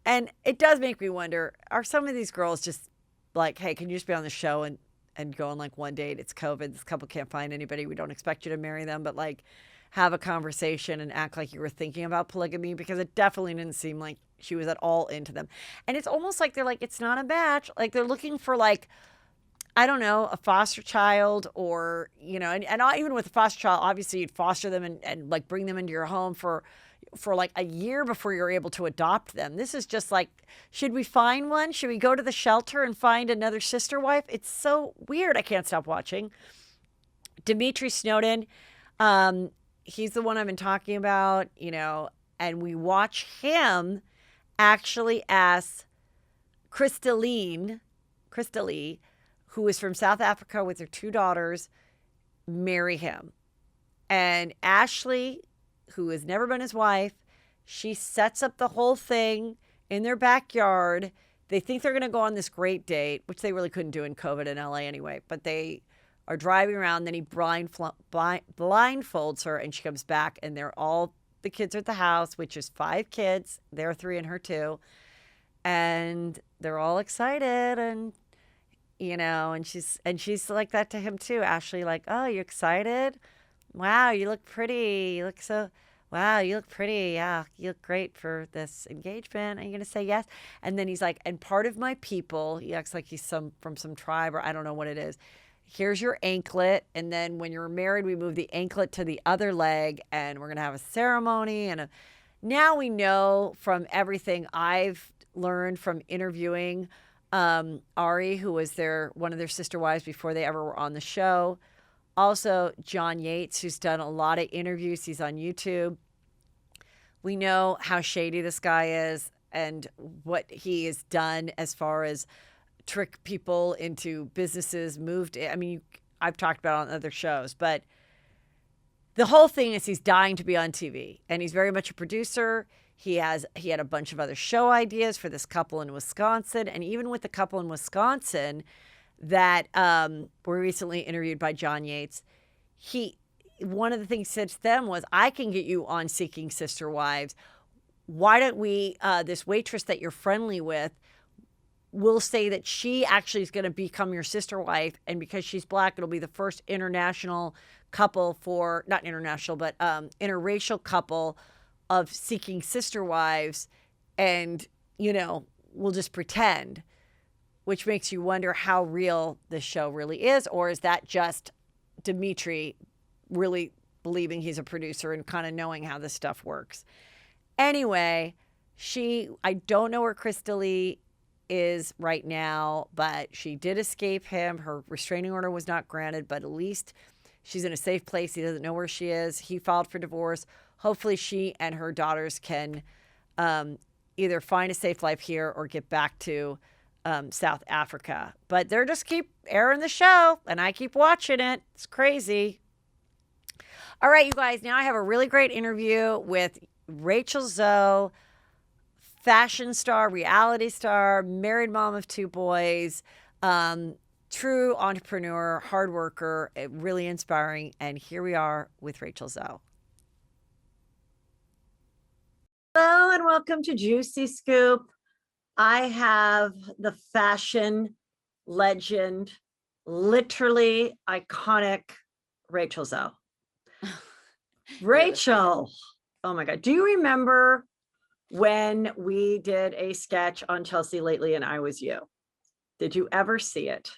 And it does make me wonder, are some of these girls just like, hey, can you just be on the show and go on like one date? It's COVID. This couple can't find anybody. We don't expect you to marry them, but like have a conversation and act like you were thinking about polygamy, because it definitely didn't seem like she was at all into them. And it's almost like they're like, it's not a match. Like they're looking for like, I don't know, a foster child or, you know, and not even with a foster child, obviously you'd foster them and like bring them into your home for like a year before you're able to adopt them. This is just like, should we find one? Should we go to the shelter and find another sister wife? It's so weird. I can't stop watching. Dimitri Snowden, he's the one I've been talking about, you know, and we watch him actually ask Crystalie, who is from South Africa with her 2 daughters, marry him. And Ashley, who has never been his wife, she sets up the whole thing in their backyard. They think they're going to go on this great date, which they really couldn't do in COVID in LA anyway, but they are driving around. Then he blindfolds her and she comes back and the kids are at the house, which is 5 kids. They're 3 and her 2. And they're all excited and, you know, and she's like that to him too. Ashley like, oh, you excited? Wow, you look pretty. Wow, you look pretty. Yeah, you look great for this engagement. Are you going to say yes? And then he's like, and part of my people, he acts like he's from some tribe or I don't know what it is. Here's your anklet. And then when you're married, we move the anklet to the other leg and we're going to have a ceremony. Now we know from everything I've learned from interviewing Ari, who was one of their sister wives before they ever were on the show. Also, John Yates, who's done a lot of interviews. He's on YouTube. We know how shady this guy is and what he has done as far as trick people into businesses, I've talked about it on other shows, but the whole thing is he's dying to be on TV and he's very much a producer. He had a bunch of other show ideas for this couple in Wisconsin. And even with the couple in Wisconsin that were recently interviewed by John Yates, one of the things he said to them was, I can get you on Seeking Sister Wives. Why don't we, this waitress that you're friendly with, will say that she actually is going to become your sister wife. And because she's Black, it'll be the first international couple for, not international, but interracial couple of seeking sister wives. And, we'll just pretend, which makes you wonder how real this show really is. Or is that just Dimitri really believing he's a producer and kind of knowing how this stuff works? Anyway, I don't know where Crystal is right now, but she did escape him. Her restraining order was not granted, but at least she's in a safe place. He doesn't know where she is. He filed for divorce. Hopefully she and her daughters can either find a safe life here or get back to South Africa. But they're just keep airing the show, and I keep watching it. It's crazy. All right, you guys, now I have a really great interview with Rachel Zoe, fashion star, reality star, married mom of 2 boys, true entrepreneur, hard worker, really inspiring. And here we are with Rachel Zoe. Hello and welcome to Juicy Scoop. I have the fashion legend, literally iconic Rachel Zoe. Rachel, oh my God. Do you remember when we did a sketch on Chelsea Lately and I Was You? Did you ever see it?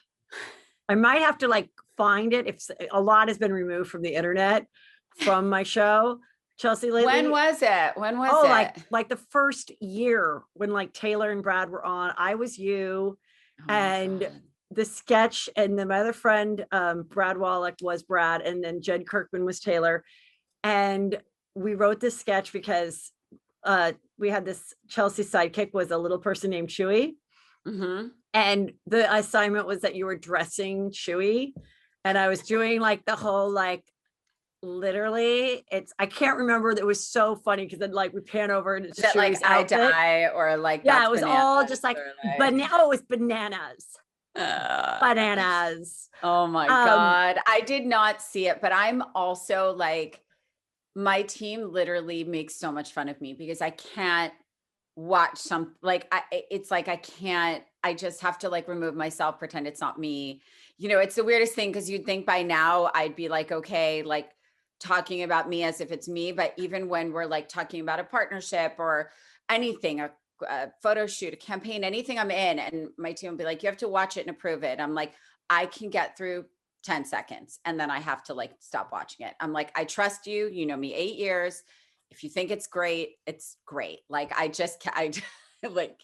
I might have to find it. If a lot has been removed from the internet from my show, Chelsea Lately. When was it? Like the first year when Taylor and Brad were on I Was You, and the sketch, and then my other friend, Brad Wallach was Brad, and then Jed Kirkman was Taylor. And we wrote this sketch because we had this Chelsea sidekick was a little person named Chewy. Mm-hmm. And the assignment was that you were dressing Chewy. And I was doing the whole, literally, I can't remember. It was so funny because then we pan over and it's Chewy's I outfit. die or yeah, it was all just it was bananas. Bananas. Oh my God. I did not see it, but I'm also my team literally makes so much fun of me because I can't watch I can't, I just have to remove myself, pretend it's not me. It's the weirdest thing because you'd think by now I'd be okay, talking about me as if it's me. But even when we're talking about a partnership or anything, a photo shoot, a campaign, anything I'm in, and my team will be you have to watch it and approve it. I'm I can get through 10 seconds and then I have to stop watching it. I'm I trust you. You know me 8 years. If you think it's great, it's great. I just can't,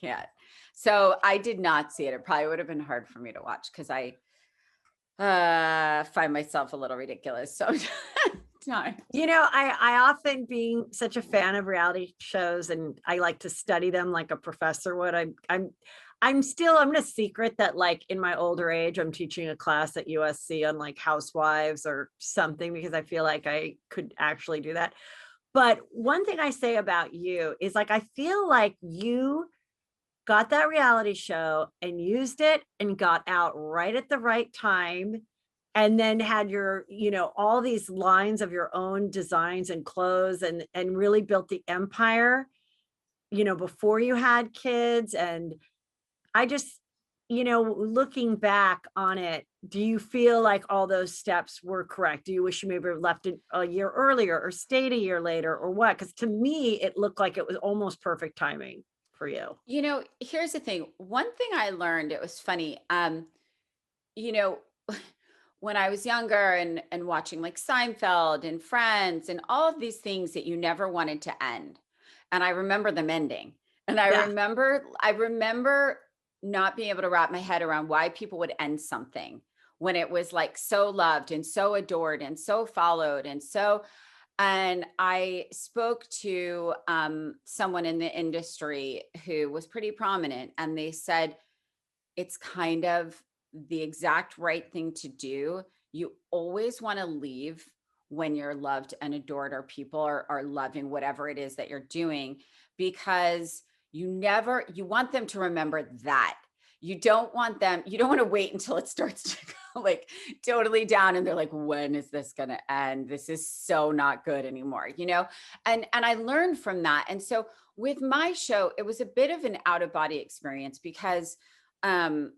can't. So I did not see it. It probably would have been hard for me to watch because I find myself a little ridiculous. So I often, being such a fan of reality shows, and I like to study them like a professor would. I'm going to secret that in my older age, I'm teaching a class at USC on Housewives or something, because I feel like I could actually do that. But one thing I say about you is I feel like you got that reality show and used it and got out right at the right time. And then had your, all these lines of your own designs and clothes, and really built the empire, before you had kids. And I just, looking back on it, do you feel like all those steps were correct? Do you wish you maybe left it a year earlier or stayed a year later or what? Because to me, it looked like it was almost perfect timing for you. Here's the thing. One thing I learned, it was funny. When I was younger and watching Seinfeld and Friends and all of these things that you never wanted to end. And I remember them ending. And I remember not being able to wrap my head around why people would end something when it was so loved and so adored and so followed and I spoke to someone in the industry who was pretty prominent, and they said, it's kind of the exact right thing to do. You always want to leave when you're loved and adored, or people are loving whatever it is that you're doing, because you want them to remember that. You don't want to wait until it starts to go totally down and they're when is this going to end? This is so not good anymore, And I learned from that. And so with my show, it was a bit of an out of body experience because um,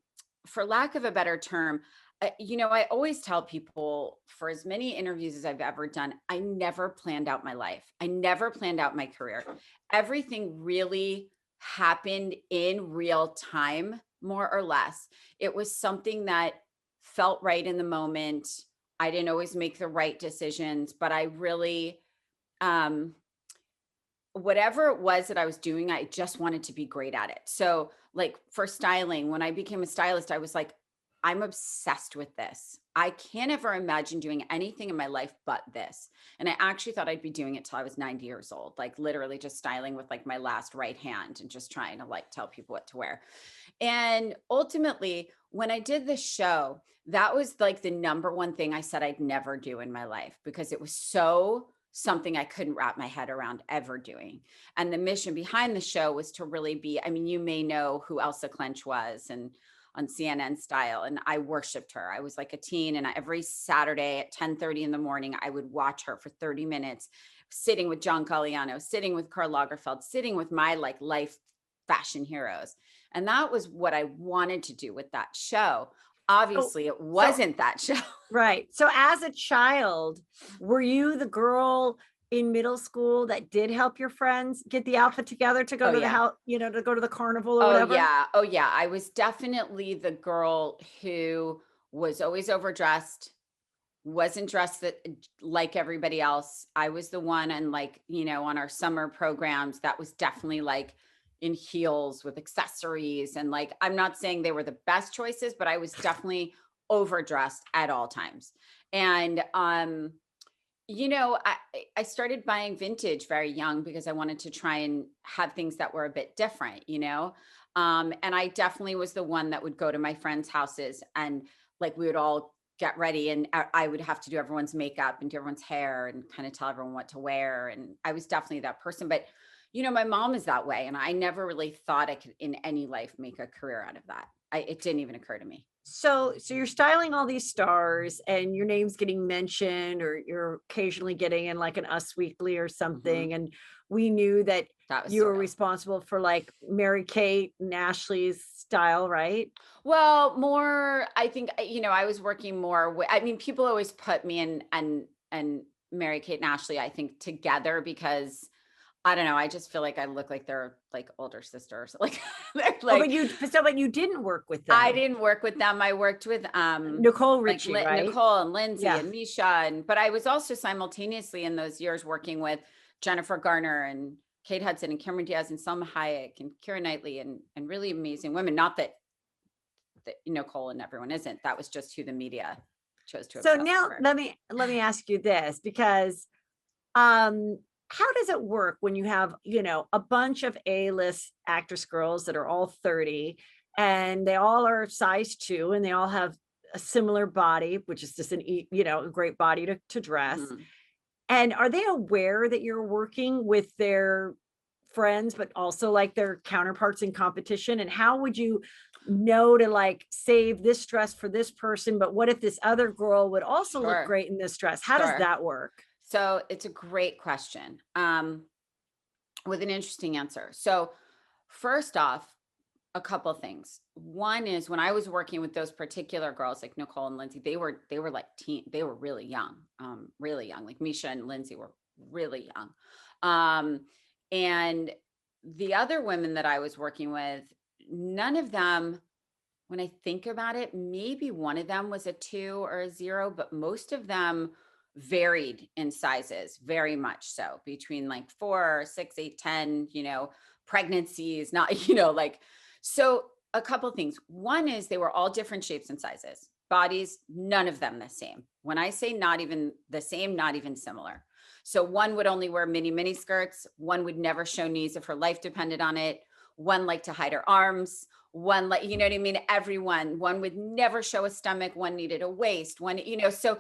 for lack of a better term, I always tell people for as many interviews as I've ever done, I never planned out my life. I never planned out my career. Everything really happened in real time, more or less. It was something that felt right in the moment. I didn't always make the right decisions, but I really, um, whatever it was that I was doing, I just wanted to be great at it. So, like for styling, when I became a stylist, I was like, I'm obsessed with this. I can't ever imagine doing anything in my life but this. And I actually thought I'd be doing it till I was 90 years old, like literally just styling with like my last right hand and just trying to like tell people what to wear. And ultimately, when I did the show, that was like the number one thing I said I'd never do in my life because it was so something I couldn't wrap my head around ever doing. And the mission behind the show was to really be, I mean, you may know who Elsa Clench was and on CNN Style, and I worshiped her. I was like a teen, and every Saturday at 10:30 in the morning, I would watch her for 30 minutes, sitting with John Galliano, sitting with Karl Lagerfeld, sitting with my like life fashion heroes. And that was what I wanted to do with that show. Oh, Obviously, it so wasn't that show. right. So as a child, were you the girl in middle school that did help your friends get the outfit together to go Oh, to the yeah. house, to go to the carnival or Oh, whatever? yeah. Oh, yeah. I was definitely the girl who was always overdressed, wasn't dressed like everybody else. I was the one and like, on our summer programs that was definitely like in heels with accessories and like I'm not saying they were the best choices, but I was definitely overdressed at all times. And I started buying vintage very young because I wanted to try and have things that were a bit different. And I definitely was the one that would go to my friends' houses and like we would all get ready and I would have to do everyone's makeup and do everyone's hair and kind of tell everyone what to wear. And I was definitely that person. But, my mom is that way. And I never really thought I could in any life make a career out of that. It didn't even occur to me. So you're styling all these stars and your name's getting mentioned or you're occasionally getting in like an Us Weekly or Hmm. something. And we knew that That was you were surreal. responsible for like Mary Kate and Ashley's style, right? Well, more, I think, I was working more with, I mean, people always put me and Mary Kate and Ashley, I think, together because I don't know, I just feel like I look like they're like older sisters. Like they're Oh, like but you didn't work with I them. didn't work with them. I worked with Nicole like Richie, right? Nicole and Lindsay Yeah. and Misha and but I was also simultaneously in those years working with Jennifer Garner and Kate Hudson and Cameron Diaz and Selma Hayek and Keira Knightley and really amazing women. Not that Nicole and everyone isn't. That was just who the media chose to So obsess now over. let me ask you this because um how does it work when you have, a bunch of A-list actress girls that are all 30 and they all are size 2 and they all have a similar body, which is just a great body to dress. Mhm. And are they aware that you're working with their friends, but also like their counterparts in competition? And how would you know to like save this dress for this person? But what if this other girl would also look Sure, great in this dress? How does sure. that work? So it's a great question with an interesting answer. So first off, a couple of things. One is when I was working with those particular girls, like Nicole and Lindsay, they were like they were really young. Like Misha and Lindsay were really young. Um, and the other women that I was working with, none of them, when I think about it, maybe one of them was a 2 or a 0, but most of them varied in sizes, very much so, between like 4, 6, 8, 10. Pregnancies, not, like so a couple things. One is they were all different shapes and sizes. Bodies, none of them the same. When I say not even the same, not even similar. So one would only wear mini skirts, one would never show knees if her life depended on it, one liked to hide her arms, one like you know what I mean, one would never show a stomach, one needed a waist, so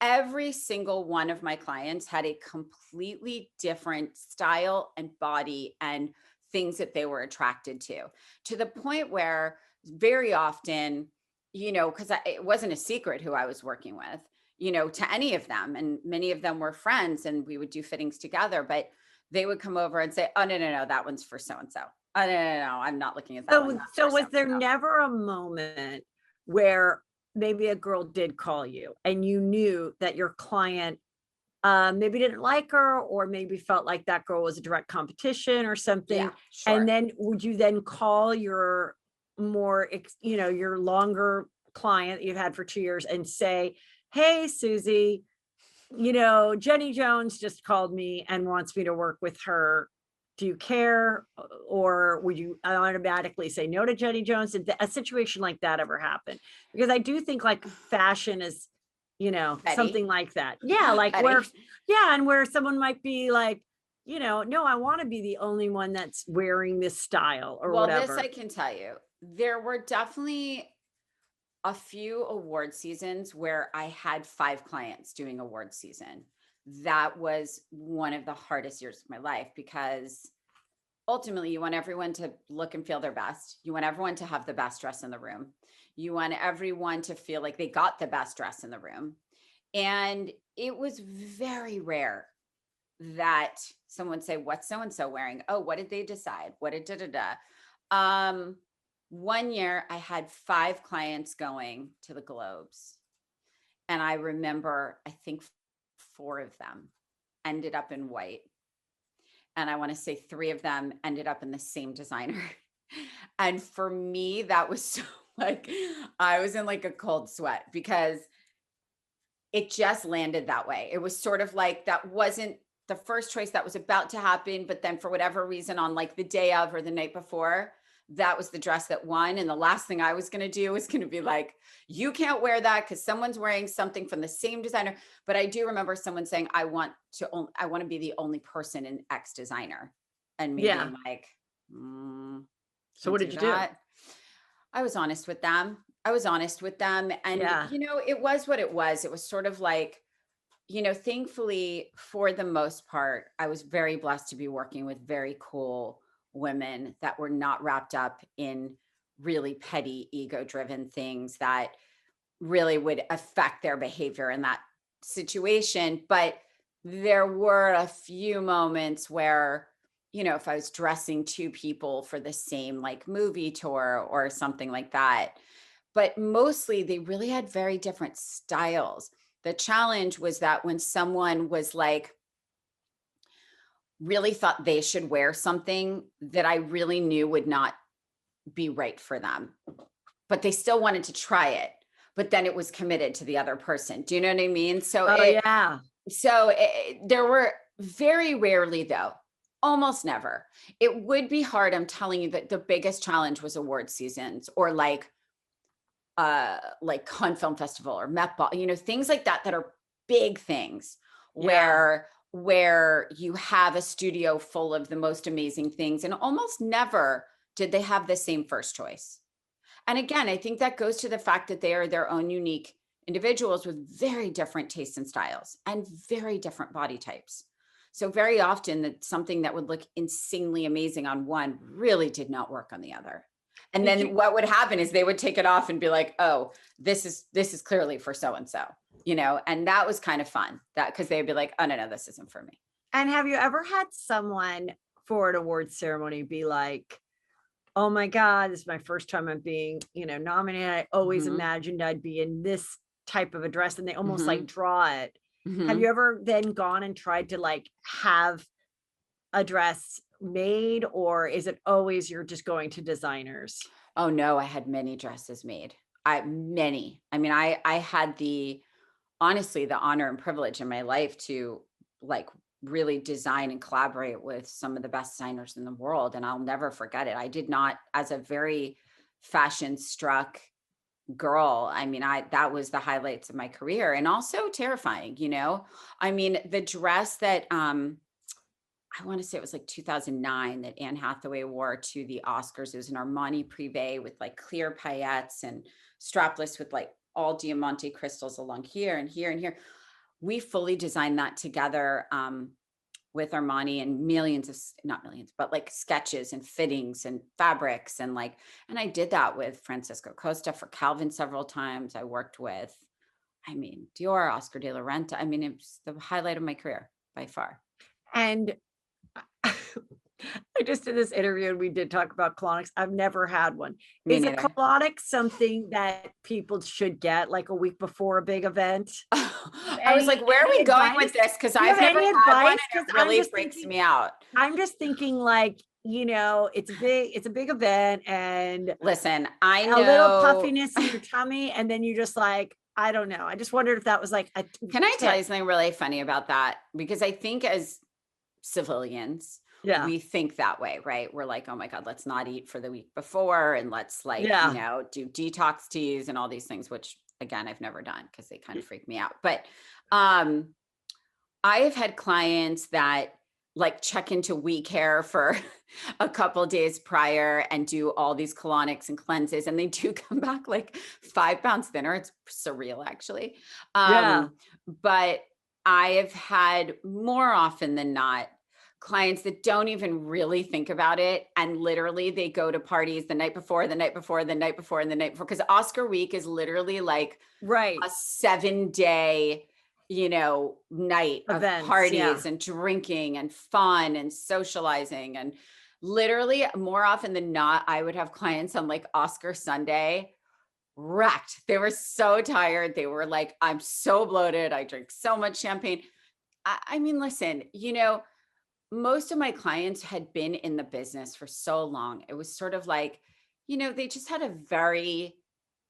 every single one of my clients had a completely different style and body and things that they were attracted to the point where very often, because it wasn't a secret who I was working with, to any of them. And many of them were friends and we would do fittings together, but they would come over and say, oh, no, that one's for so and so. No, I'm not looking at that one. That's So for was there someone else. never a moment where maybe a girl did call you and you knew that your client maybe didn't like her or maybe felt like that girl was a direct competition or Yeah, something? And sure. then would you then call your your longer client you've had for 2 years and say, hey, Susie, Jenny Jones just called me and wants me to work with her. Do you care? Or would you automatically say no to Jenny Jones? Did a situation like that ever happen? Because I do think like fashion is, Petty. something like that. Yeah, like where, Petty. yeah, and where someone might be like, no, I want to be the only one that's wearing this style or Well, this I whatever. can tell you. There were definitely a few award seasons where I had 5 clients doing award season. That was one of the hardest years of my life because ultimately you want everyone to look and feel their best. You want everyone to have the best dress in the room. You want everyone to feel like they got the best dress in the room. And it was very rare that someone say, what's so and so wearing? Oh, what did they decide? What did da da da? Um, one year I had 5 clients going to the Globes. And I remember, I think 4 of them ended up in white. And I want to say 3 of them ended up in the same designer. And for me, that was so like, I was in like a cold sweat because it just landed that way. It was sort of like that wasn't the first choice that was about to happen, but then for whatever reason on like the day of or the night before, that was the dress that won. And the last thing I was going to do was going to be like, you can't wear that because someone's wearing something from the same designer. But I do remember someone saying, I want to be the only person in X designer. And me Yeah. being like, mm, So can't what did do you do? that. I was honest with them. I was honest with them. And, Yeah. it was what it was. It was sort of like, thankfully, for the most part, I was very blessed to be working with very cool women that were not wrapped up in really petty, ego driven things that really would affect their behavior in that situation. But there were a few moments where, if I was dressing 2 people for the same like movie tour or something like that, but mostly they really had very different styles. The challenge was that when someone was like, really thought they should wear something that I really knew would not be right for them, but they still wanted to try it, but then it was committed to the other person. Do you know what I mean? Oh yeah. There were very rarely though, almost never. It would be hard. I'm telling you that the biggest challenge was award seasons or like Cannes Film Festival or Met Ball, things like that that are big things Yeah. where you have a studio full of the most amazing things and almost never did they have the same first choice. And again, I think that goes to the fact that they are their own unique individuals with very different tastes and styles and very different body types. So very often that something that would look insanely amazing on one really did not work on the other. And Did you then what would happen is they would take it off and be like, "Oh, this is clearly for so and so." And that was kind of fun. That because they'd be like, "Oh no, no, this isn't for me." And have you ever had someone for an awards ceremony be like, oh my God, this is my first time I'm being, nominated. I always Mhm. imagined I'd be in this type of a dress, and they almost like Mhm. draw it. Have you Mhm. ever then gone and tried to like have a dress made, or is it always you're just going to designers? Oh no, I had many dresses made. Many. I mean, I had honestly the honor and privilege in my life to like really design and collaborate with some of the best designers in the world, and I'll never forget it. I did not, as a very fashion struck girl, I mean, I that was the highlights of my career and also terrifying. I mean, the dress that I want to say it was like 2009 that Anne Hathaway wore to the Oscars. It was an Armani Privé with like clear paillettes and strapless with like all diamante crystals along here and here and here. We fully designed that together with Armani and millions of, not millions, but like sketches and fittings and fabrics. And I did that with Francisco Costa for Calvin several times. I worked with, I mean, Dior, Oscar de la Renta. I mean, it was the highlight of my career by far. And I just did this interview and we did talk about colonics. I've never had one. Me Is a neither. colonic something that people should get like a week before a big event? I was like, where are we going with Advice? this? Because Do you I've have never any had one advice? and Because it really freaks me out. I'm just thinking like, it's a big event and Listen, I a little know. puffiness in your tummy, and then you just like, I don't know. I just wondered if that was like a Can I tell tip. you something really funny about that? Because I think as civilians, Yeah. we think that way, right? We're like, oh my God, let's not eat for the week before and let's like, Yeah. do detox teas and all these things, which again, I've never done because they kind of freak me out. But um, I have had clients that like check into We Care for a couple days prior and do all these colonics and cleanses, and they do come back like 5 pounds thinner. It's surreal, actually. Yeah. But I have had more often than not clients that don't even really think about it. And literally they go to parties the night before, the night before, the night before, and the night before. Because Oscar week is literally like Right. a 7-day, night of Events. Yeah. parties and drinking and fun and socializing. And literally more often than not, I would have clients on like Oscar Sunday wrecked. They were so tired. They were like, I'm so bloated. I drink so much champagne. I mean, listen, most of my clients had been in the business for so long. It was sort of like, they just had a very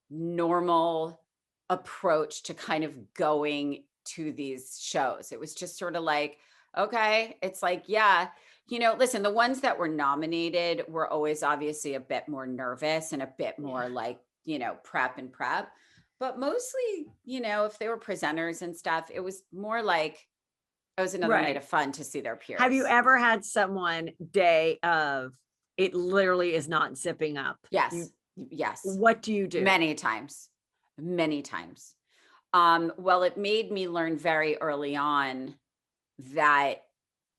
normal approach to kind of going to these shows. It was just sort of like, okay, it's like, yeah, listen, the ones that were nominated were always obviously a bit more nervous and a bit more like, prep. But mostly, if they were presenters and stuff, it was more like it was another night Right. of fun to see their Have you peers. ever had someone day of it literally is not zipping up? Yes. Yes. What do you do? Many times. Many times. Well, it made me learn very early on that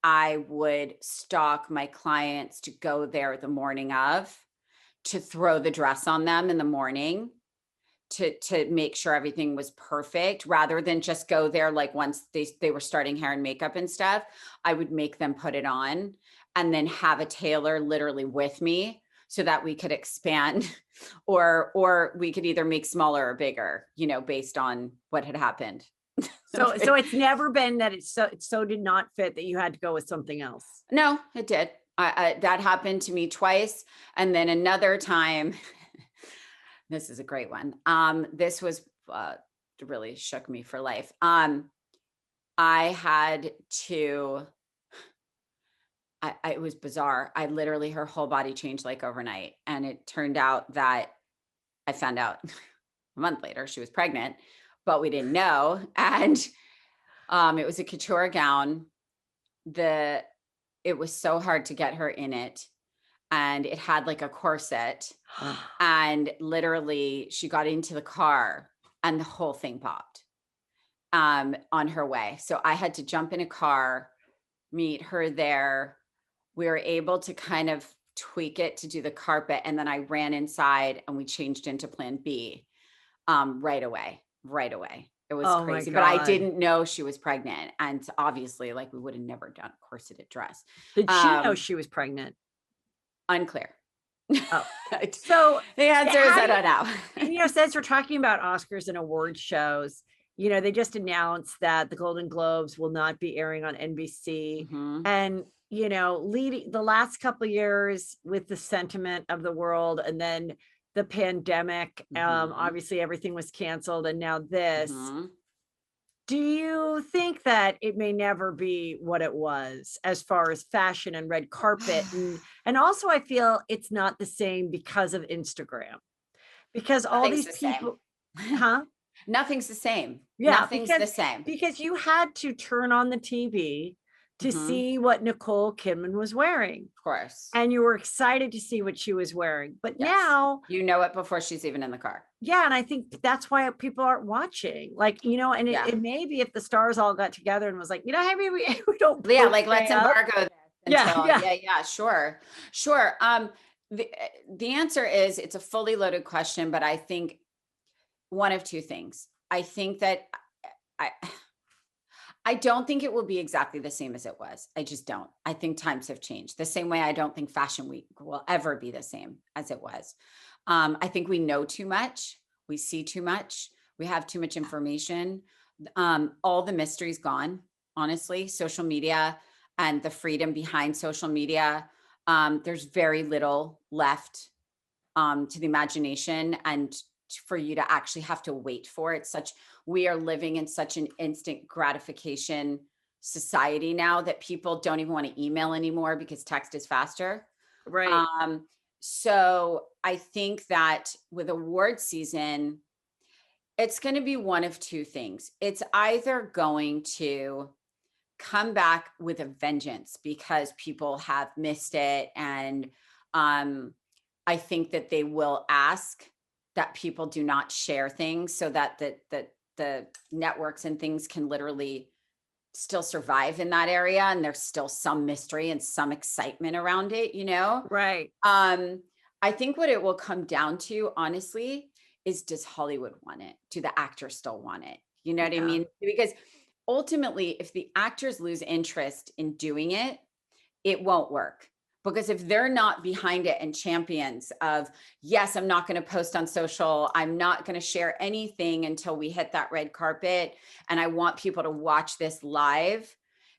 I would stalk my clients to go there the morning of, to throw the dress on them in the morning, to make sure everything was perfect, rather than just go there like once they were starting hair and makeup and stuff. I would make them put it on and then have a tailor literally with me so that we could expand or we could either make smaller or bigger, based on what had happened. So it's never been that it so did not fit that you had to go with something else. No, it did. That happened to me twice. And then another time, this is a great one. This was really shook me for life. I had to, it was bizarre. I literally, her whole body changed like overnight. And it turned out that I found out a month later she was pregnant, but we didn't know. And it was a couture gown. It was so hard to get her in it. And it had like a corset. And literally she got into the car and the whole thing popped on her way. So I had to jump in a car, meet her there. We were able to kind of tweak it to do the carpet. And then I ran inside and we changed into plan B right away. It was Oh my crazy, but I God. didn't know she was pregnant. And obviously like we would have never done a corseted dress. Did she know she was pregnant? Unclear. Oh, so the answer is I don't know. Since we're talking about Oscars and award shows, they just announced that the Golden Globes will not be airing on NBC. Mhm. And, leading the last couple of years with the sentiment of the world and then the pandemic, Mhm. obviously everything was canceled and now this. Mhm. Do you think that it may never be what it was as far as fashion and red carpet? And also I feel it's not the same because of Instagram. Because all Nothing's these the same. people, huh? Nothing's the same. Yeah, Nothing's the same. because you had to turn on the TV to Mhm. see what Nicole Kidman was wearing. Of course. And you were excited to see what she was wearing. But Yes. now, You know it before she's even in the car. yeah, and I think that's why people aren't watching. Like, and Yeah. it may be if the stars all got together and was like, maybe we don't. Yeah, both like let's stay up. embargo this Yeah, until yeah. yeah, sure. Sure. The answer is it's a fully loaded question, but I think one of two things. I think that I I don't think it will be exactly the same as it was. I just don't. I think times have changed. The same way I don't think Fashion Week will ever be the same as it was. I think we know too much. We see too much. We have too much information. All the mystery's gone, honestly. Social media and the freedom behind social media. There's very little left to the imagination and for you to actually have to wait for it. We are living in such an instant gratification society now that people don't even want to email anymore because text is faster. Right. Um, so I think that with award season, it's going to be one of two things. It's either going to come back with a vengeance because people have missed it. And I think that they will ask that people do not share things so that the networks and things can literally still survive in that area. And there's still some mystery and some excitement around it, you know? Right. I think what it will come down to, honestly, is does Hollywood want it? Do the actors still want it? You know what I Yeah. mean? Because ultimately, if the actors lose interest in doing it, it won't work. Because if they're not behind it and champions of, yes, I'm not going to post on social, I'm not going to share anything until we hit that red carpet, and I want people to watch this live,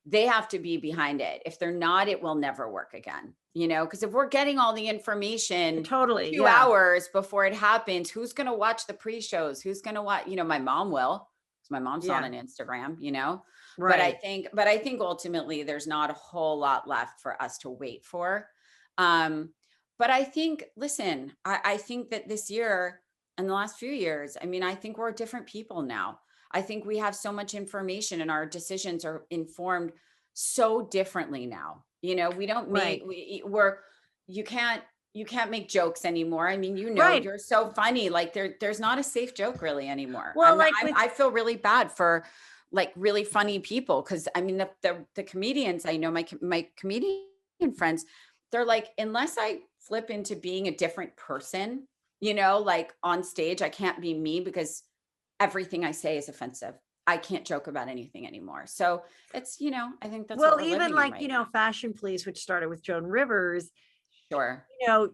they have to be behind it. If they're not, it will never work again. You know, because if we're getting all the information Totally. 2 hours before it happens, who's going to watch the pre-shows? Who's going to watch? You know, my mom will, because my mom's not Yeah. on Instagram, you know. Right. But I think ultimately there's not a whole lot left for us to wait for. But I think, listen, I think that this year and the last few years, I mean, I think we're different people now. I think we have so much information and our decisions are informed so differently now. You know, we don't make, Right. we're, you can't, you can't make jokes anymore. I mean, you know, Right. you're so funny. Like there's not a safe joke really anymore. Well, like with I feel really bad for like really funny people. Cause I mean, the comedians I know, my comedian friends, they're like, unless I flip into being a different person, you know, like on stage, I can't be me because everything I say is offensive. I can't joke about anything anymore. So it's, you know, I think that's what well, we're even living in like, right now. Fashion Police, which started with Joan Rivers, Sure.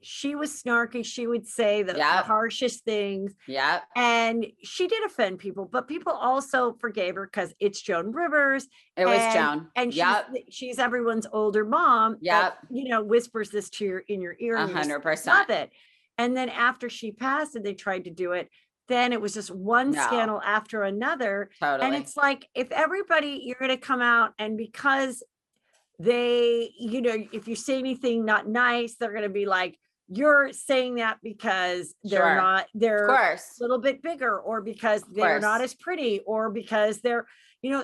she was snarky. She would say the Yep. harshest things. Yep. And she did offend people, but people also forgave her because it's Joan Rivers, It was Joan. and Yep. she's everyone's older mom that Yep. whispers this to your in your ear, and you just 100%. love it. And then after she passed and they tried to do it, then it was just one No, scandal after another. And totally. it's like, if everybody, you're going to come out, and because they, if you say anything not nice, they're going to be like, you're saying that because Sure. Of they're a course. little bit bigger, or because Of they're not course. as pretty, or because they're,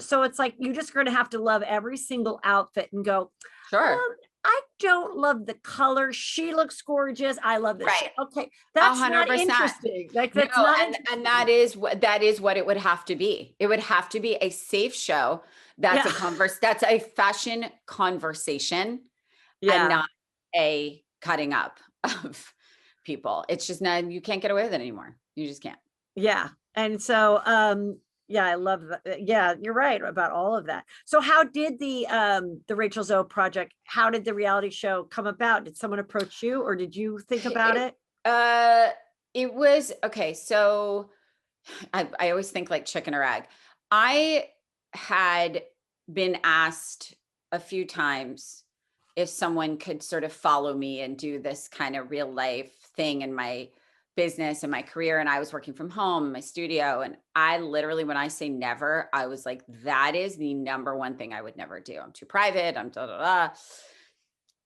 so it's like, you just going to have to love every single outfit and go, Sure. I don't love the color. She looks gorgeous. I love this. Right. Okay. A That's hundred not percent. interesting. Like, No, that's not and interesting. that is what it would have to be. It would have to be a safe show that's Yeah. that's a fashion conversation and Yeah. not a cutting up of people. It's just not, you can't get away with it anymore. You just can't. Yeah. And so, yeah, I love that. Yeah, you're right about all of that. So how did the Rachel Zoe project, how did the reality show come about? Did someone approach you, or did you think about It it? uh it was okay. So I always think like chicken or egg. I had been asked a few times if someone could sort of follow me and do this kind of real life thing in my business and my career. And I was working from home, in my studio. And I literally, when I say never, I was like, that is the number one thing I would never do. I'm too private. I'm da da da.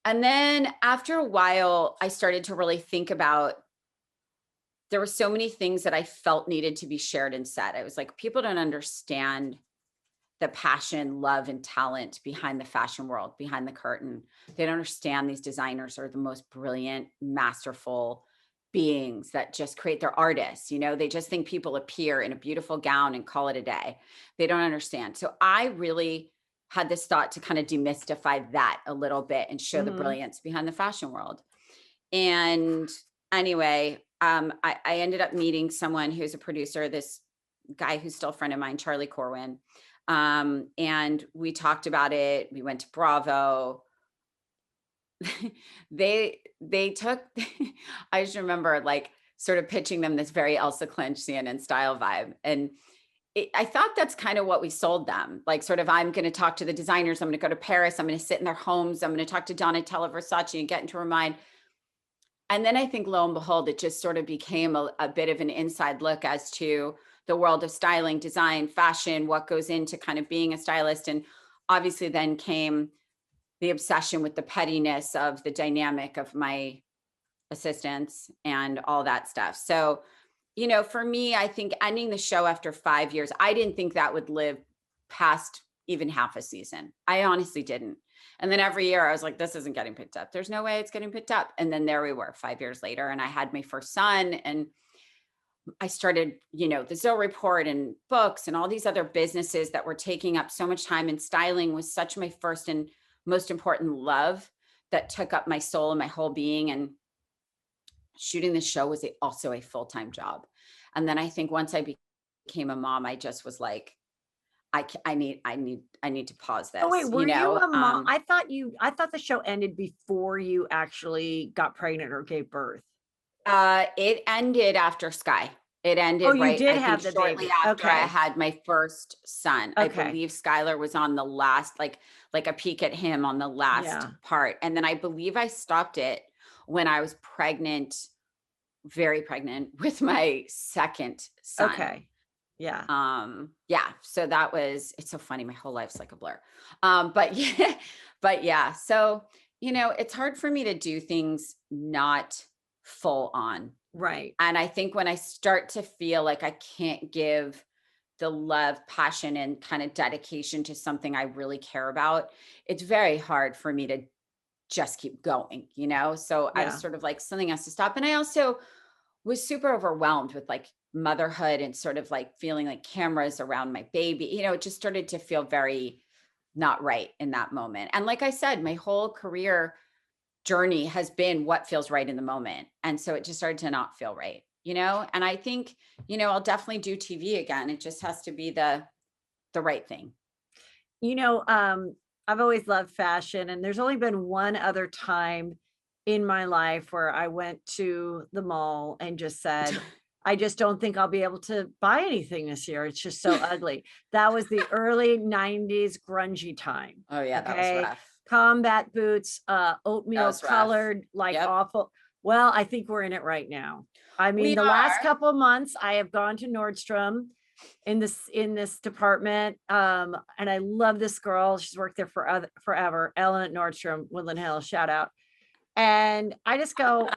And then after a while, I started to really think about there were so many things that I felt needed to be shared and said. I was like, people don't understand the passion, love, and talent behind the fashion world, behind the curtain. They don't understand these designers are the most brilliant, masterful beings that just create their artists. You know, they just think people appear in a beautiful gown and call it a day. They don't understand. So I really had this thought to kind of demystify that a little bit and show the Mhm. brilliance behind the fashion world. And anyway, I ended up meeting someone who's a producer, this guy who's still a friend of mine, Charlie Corwin. And we talked about it. We went to Bravo. They took I just remember like sort of pitching them this very Elsa Clinch CNN style vibe. And I thought that's kind of what we sold them. Like sort of, I'm going to talk to the designers. I'm going to go to Paris. I'm going to sit in their homes. I'm going to talk to Donatella Versace and get into her mind. And then I think lo and behold, it just sort of became a bit of an inside look as to the world of styling, design, fashion, what goes into kind of being a stylist. And obviously then came the obsession with the pettiness of the dynamic of my assistants and all that stuff. So, you know, for me, I think ending the show after 5 years, I didn't think that would live past even half a season. I honestly didn't. And then every year I was like, this isn't getting picked up. There's no way it's getting picked up. And then there we were 5 years later, and I had my first son, and I started, you know, the Zoe Report and books and all these other businesses that were taking up so much time, and styling was such my first and most important love that took up my soul and my whole being. And shooting the show was also a full-time job. And then I think once I became a mom, I just was like, I need to pause this. Oh wait, were you a mom? Um, I thought the show ended before you actually got pregnant or gave birth. it ended after Sky. It ended Oh, you right, did I think have the shortly baby. after I Okay. had my first son. I Okay. believe Skylar was on the last, like a peek at him on the last Yeah. part. And then I believe I stopped it when I was pregnant, very pregnant with my second son. Okay. Yeah. Yeah, so that was, it's so funny. My whole life's like a blur. But yeah, but yeah. So, you know, it's hard for me to do things not full on. Right. And I think when I start to feel like I can't give the love, passion, and kind of dedication to something I really care about, it's very hard for me to just keep going, you know? So I was Yeah. sort of like, something has to stop. And I also was super overwhelmed with like motherhood and sort of like feeling like cameras around my baby. You know, it just started to feel very not right in that moment. And like I said, my whole career journey has been what feels right in the moment. And so it just started to not feel right, you know? And I think, you know, I'll definitely do TV again. It just has to be the right thing. You know, I've always loved fashion, and there's only been one other time in my life where I went to the mall and just said, I just don't think I'll be able to buy anything this year. It's just so ugly. That was the early 90s grungy time. Oh yeah, that was Okay. rough. Combat boots, That oatmeal was rough. colored, like Yep. awful. Well, I think we're in it right now. I mean, We the last are. couple of months, I have gone to Nordstrom in this department. And I love this girl. She's worked there forever. Ellen at Nordstrom, Woodland Hills, shout out. And I go,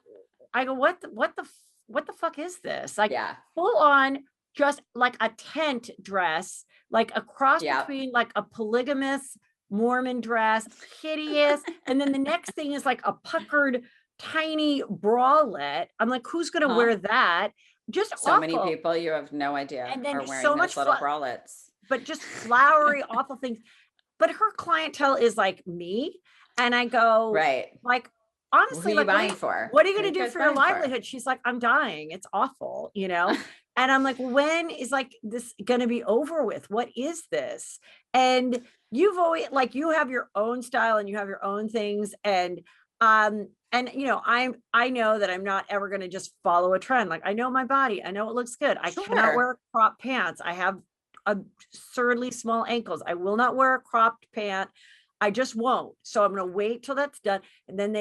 what the fuck is this? Like Yeah. full on, just like a tent dress, like a cross Yeah. between like a polygamous Mormon dress, hideous. And then the next thing is like a puckered tiny bralette. I'm like, who's gonna Huh? wear that? Just So many awful. people you have no idea And then are wearing so much those little bralettes. but just flowery, awful things. But her clientele is like me. And I go, Right. like, Who are honestly, you like, buying for? what are you Who are going you to do guys for your buying for? livelihood? She's like, I'm dying. It's awful, you know? And I'm like, when is like this going to be over with? What is this? And you've always like, you have your own style and you have your own things. And you know, I know that I'm not ever going to just follow a trend. Like I know my body, I know it looks good. I cannot Sure. wear crop pants. I have absurdly small ankles. I will not wear a cropped pant. I just won't. So I'm going to wait till that's done. And then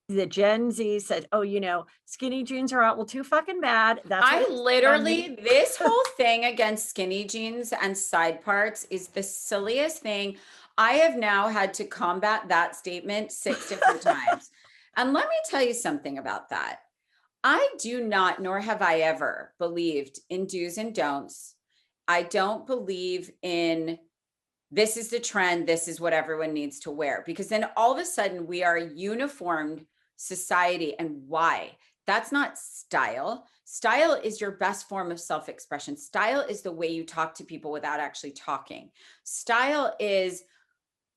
the Gen Z said, oh, you know, skinny jeans are out. Well, too fucking bad. That's what I it is on me. literally, this whole thing against skinny jeans and side parts is the silliest thing. I have now had to combat that statement 6 different times. And let me tell you something about that. I do not, nor have I ever believed in do's and don'ts. I don't believe in this is the trend, this is what everyone needs to wear, because then all of a sudden we are a uniformed society. And why? That's not style. Style is your best form of self-expression. Style is the way you talk to people without actually talking. Style is,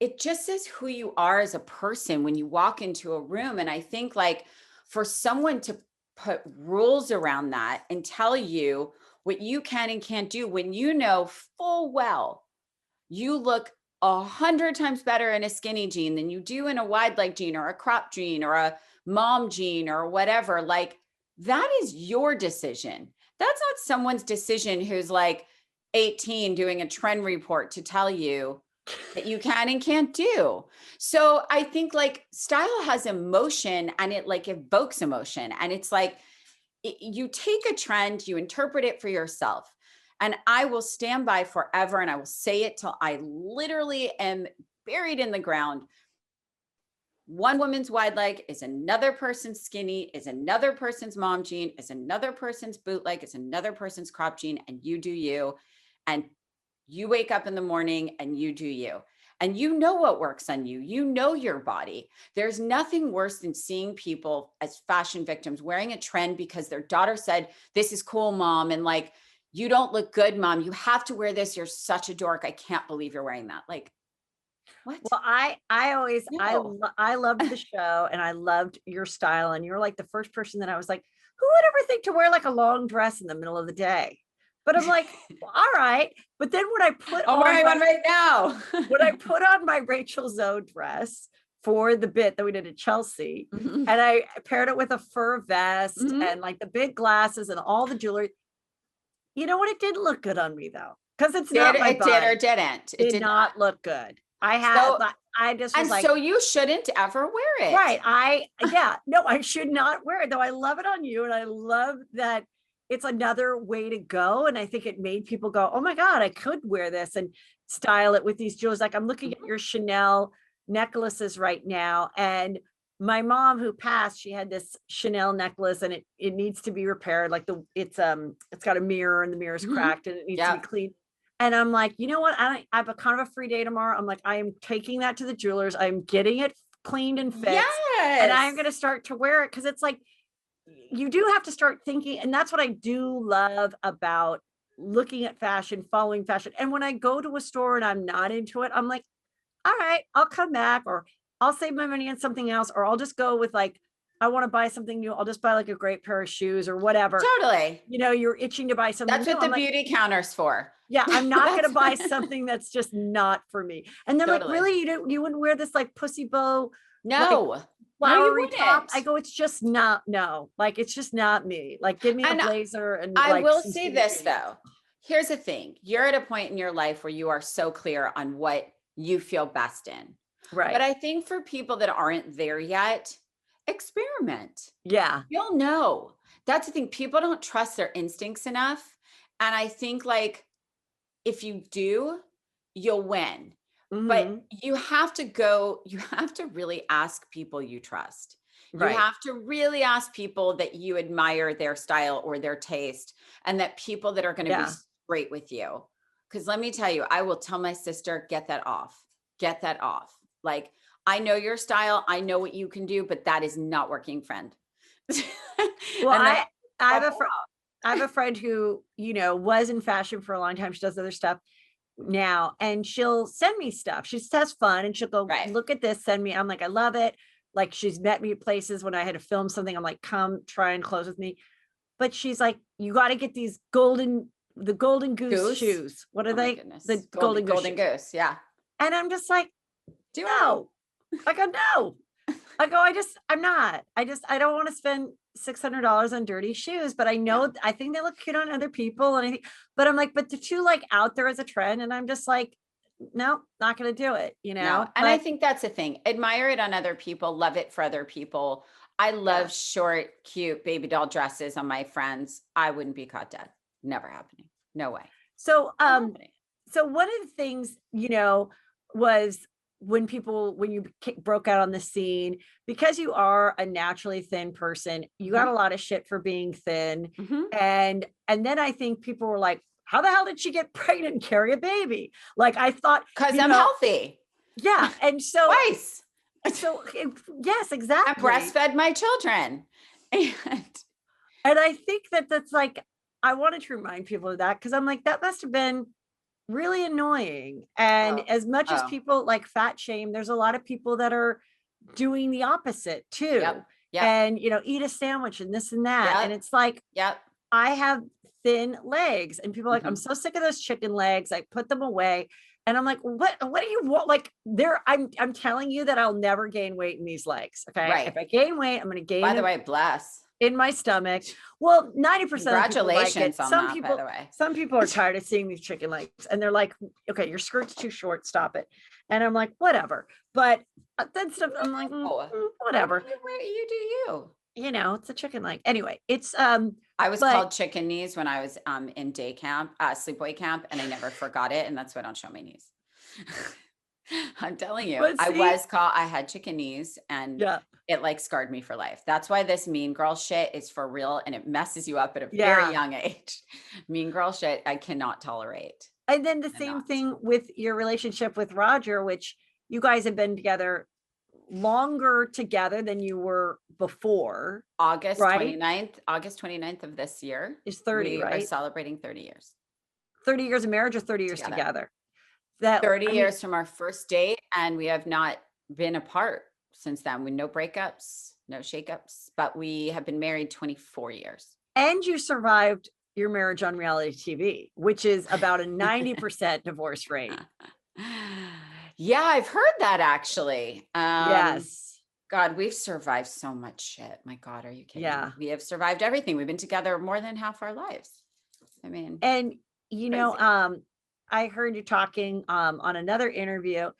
it just says who you are as a person when you walk into a room. And I think like for someone to put rules around that and tell you what you can and can't do when you know full well you look 100 times better in a skinny jean than you do in a wide leg jean or a crop jean or a mom jean or whatever. Like, that is your decision. That's not someone's decision who's like 18 doing a trend report to tell you that you can and can't do. So I think like style has emotion, and it like evokes emotion. And it's like, you take a trend, you interpret it for yourself. And I will stand by forever, and I will say it till I literally am buried in the ground. One woman's wide leg is another person's skinny, is another person's mom jean, is another person's bootleg, is another person's crop jean, and you do you. And you wake up in the morning and you do you. And you know what works on you. You know your body. There's nothing worse than seeing people as fashion victims wearing a trend because their daughter said, "This is cool, mom." And like, "You don't look good, mom. You have to wear this. You're such a dork. I can't believe you're wearing that." Like, what? Well, I always, No. I loved the show, and I loved your style. And you're like the first person that I was like, who would ever think to wear like a long dress in the middle of the day? But I'm like, well, all right. But then when I put I'm on wearing my, one right now. when I put on my Rachel Zoe dress for the bit that we did at Chelsea, Mhm. and I paired it with a fur vest Mhm. and like the big glasses and all the jewelry, you know what? It didn't look good on me though, because it's not my It did or body. didn't. It Did did not. not look good. I had, So, I just was and like, so you shouldn't ever wear it. right. Yeah, no, I should not wear it though. I love it on you. And I love that it's another way to go. And I think it made people go, oh my God, I could wear this and style it with these jewels. Like I'm looking at your Chanel necklaces right now. And my mom who passed, she had this Chanel necklace, and it needs to be repaired. Like it's got a mirror, and the mirror's Mhm. cracked, and it needs to be Yep. cleaned. And I'm like, you know what? I have a kind of a free day tomorrow. I'm like, I am taking that to the jewelers. I'm getting it cleaned and fixed, and I'm Yes. going to start to wear it, because it's like you do have to start thinking. And that's what I do love about looking at fashion, following fashion. And when I go to a store and I'm not into it, I'm like, all right, I'll come back, or I'll save my money on something else, or I'll just go with like, I want to buy something new. I'll just buy like a great pair of shoes or whatever. Totally. You know, you're itching to buy something That's new. what the I'm like, beauty counter's for. yeah, I'm not going to That's buy something that's just not for me. And they're like, totally. really? You wouldn't wear this like pussy bow, like No. No, you flowery top? I wouldn't. go, it's just not, no, like, it's just not me. Like, give me a And blazer and I like will some say skinny this jeans. though. Here's the thing. You're at a point in your life where you are so clear on what you feel best in. But Right. I think for people that aren't there yet, experiment. Yeah. You'll know. That's the thing. People don't trust their instincts enough. And I think like if you do, you'll win. But Mhm. you have to really ask people you trust. You Right. have to really ask people that you admire their style or their taste, and that people that are going to be Yeah. straight with you. Because let me tell you, I will tell my sister, get that off. Get that off. Like, I know your style. I know what you can do, but that is not working, friend. Well, And then I have cut a that friend. off. I have a friend who, was in fashion for a long time. She does other stuff now, and she'll send me stuff. She just has fun, and she'll go, Right. look at this, send me. I'm like, I love it. Like, she's met me at places when I had to film something. I'm like, come try and close with me. But she's like, you got to get these the golden goose Goose. shoes. What are Oh my they? goodness. The golden goose Golden shoes. goose. Yeah. And I'm just like, Do it. no. I go, no. I go, I don't want to spend $600 on dirty shoes, but I know, I think they look cute on other people. And I think, but I'm like, but they're too like out there as a trend. And I'm just like, no, not going to do it, No. And I but think that's the thing. Admire it on other people, love it for other people. I love short, cute baby doll dresses on my friends. I wouldn't be caught dead. Never happening. No way. so, Not happening. so one of the things, was when you broke out on the scene, because you are a naturally thin person, you got a lot of shit for being thin. Mhm. And then I think people were like, how the hell did she get pregnant and carry a baby? Like, I thought, Because I'm healthy. yeah. And so, Twice. yes, I exactly. breastfed my children. And I think that's like, I wanted to remind people of that, because I'm like, that must have been really annoying. And as much as people like fat shame, there's a lot of people that are doing the opposite too. Yep. Yep. And, eat a sandwich and this and that. And Yep. it's like, Yep. I have thin legs, and people are like, I'm so sick of those chicken legs. I put them away. And I'm like, what do you want? Like I'm telling you that I'll never gain weight in these legs. Okay. Right. If I gain weight, I'm going to gain By the it way, bless. in my stomach. Well, 90% of people like it. Congratulations on that, by the way. Some people are tired of seeing these chicken legs and they're like, okay, your skirt's too short. Stop it. And I'm like, whatever. But then stuff, I'm like, whatever. You do you. You know, it's a chicken leg. Anyway, it's I was called chicken knees when I was in day camp, sleepaway camp, and I never forgot it. And that's why I don't show my knees. I'm telling you, I had chicken knees, and it like scarred me for life. That's why this mean girl shit is for real, and it messes you up at a very young age. Mean girl shit, I cannot tolerate. And then the same thing with your relationship with Roger, which you guys have been together longer together than you were before. August 29th of this year is 30, right? We are celebrating 30 years. 30 years of marriage or 30 years together? 30 years from our first date, and we have not been apart since then. With no breakups, no shakeups, but we have been married 24 years. And you survived your marriage on reality TV, which is about a 90% divorce rate. Yeah, I've heard that actually. Yes. God, we've survived so much shit. My God, are you kidding? Yeah. We have survived everything. We've been together more than half our lives. I mean, and you know, I heard you talking on another interview,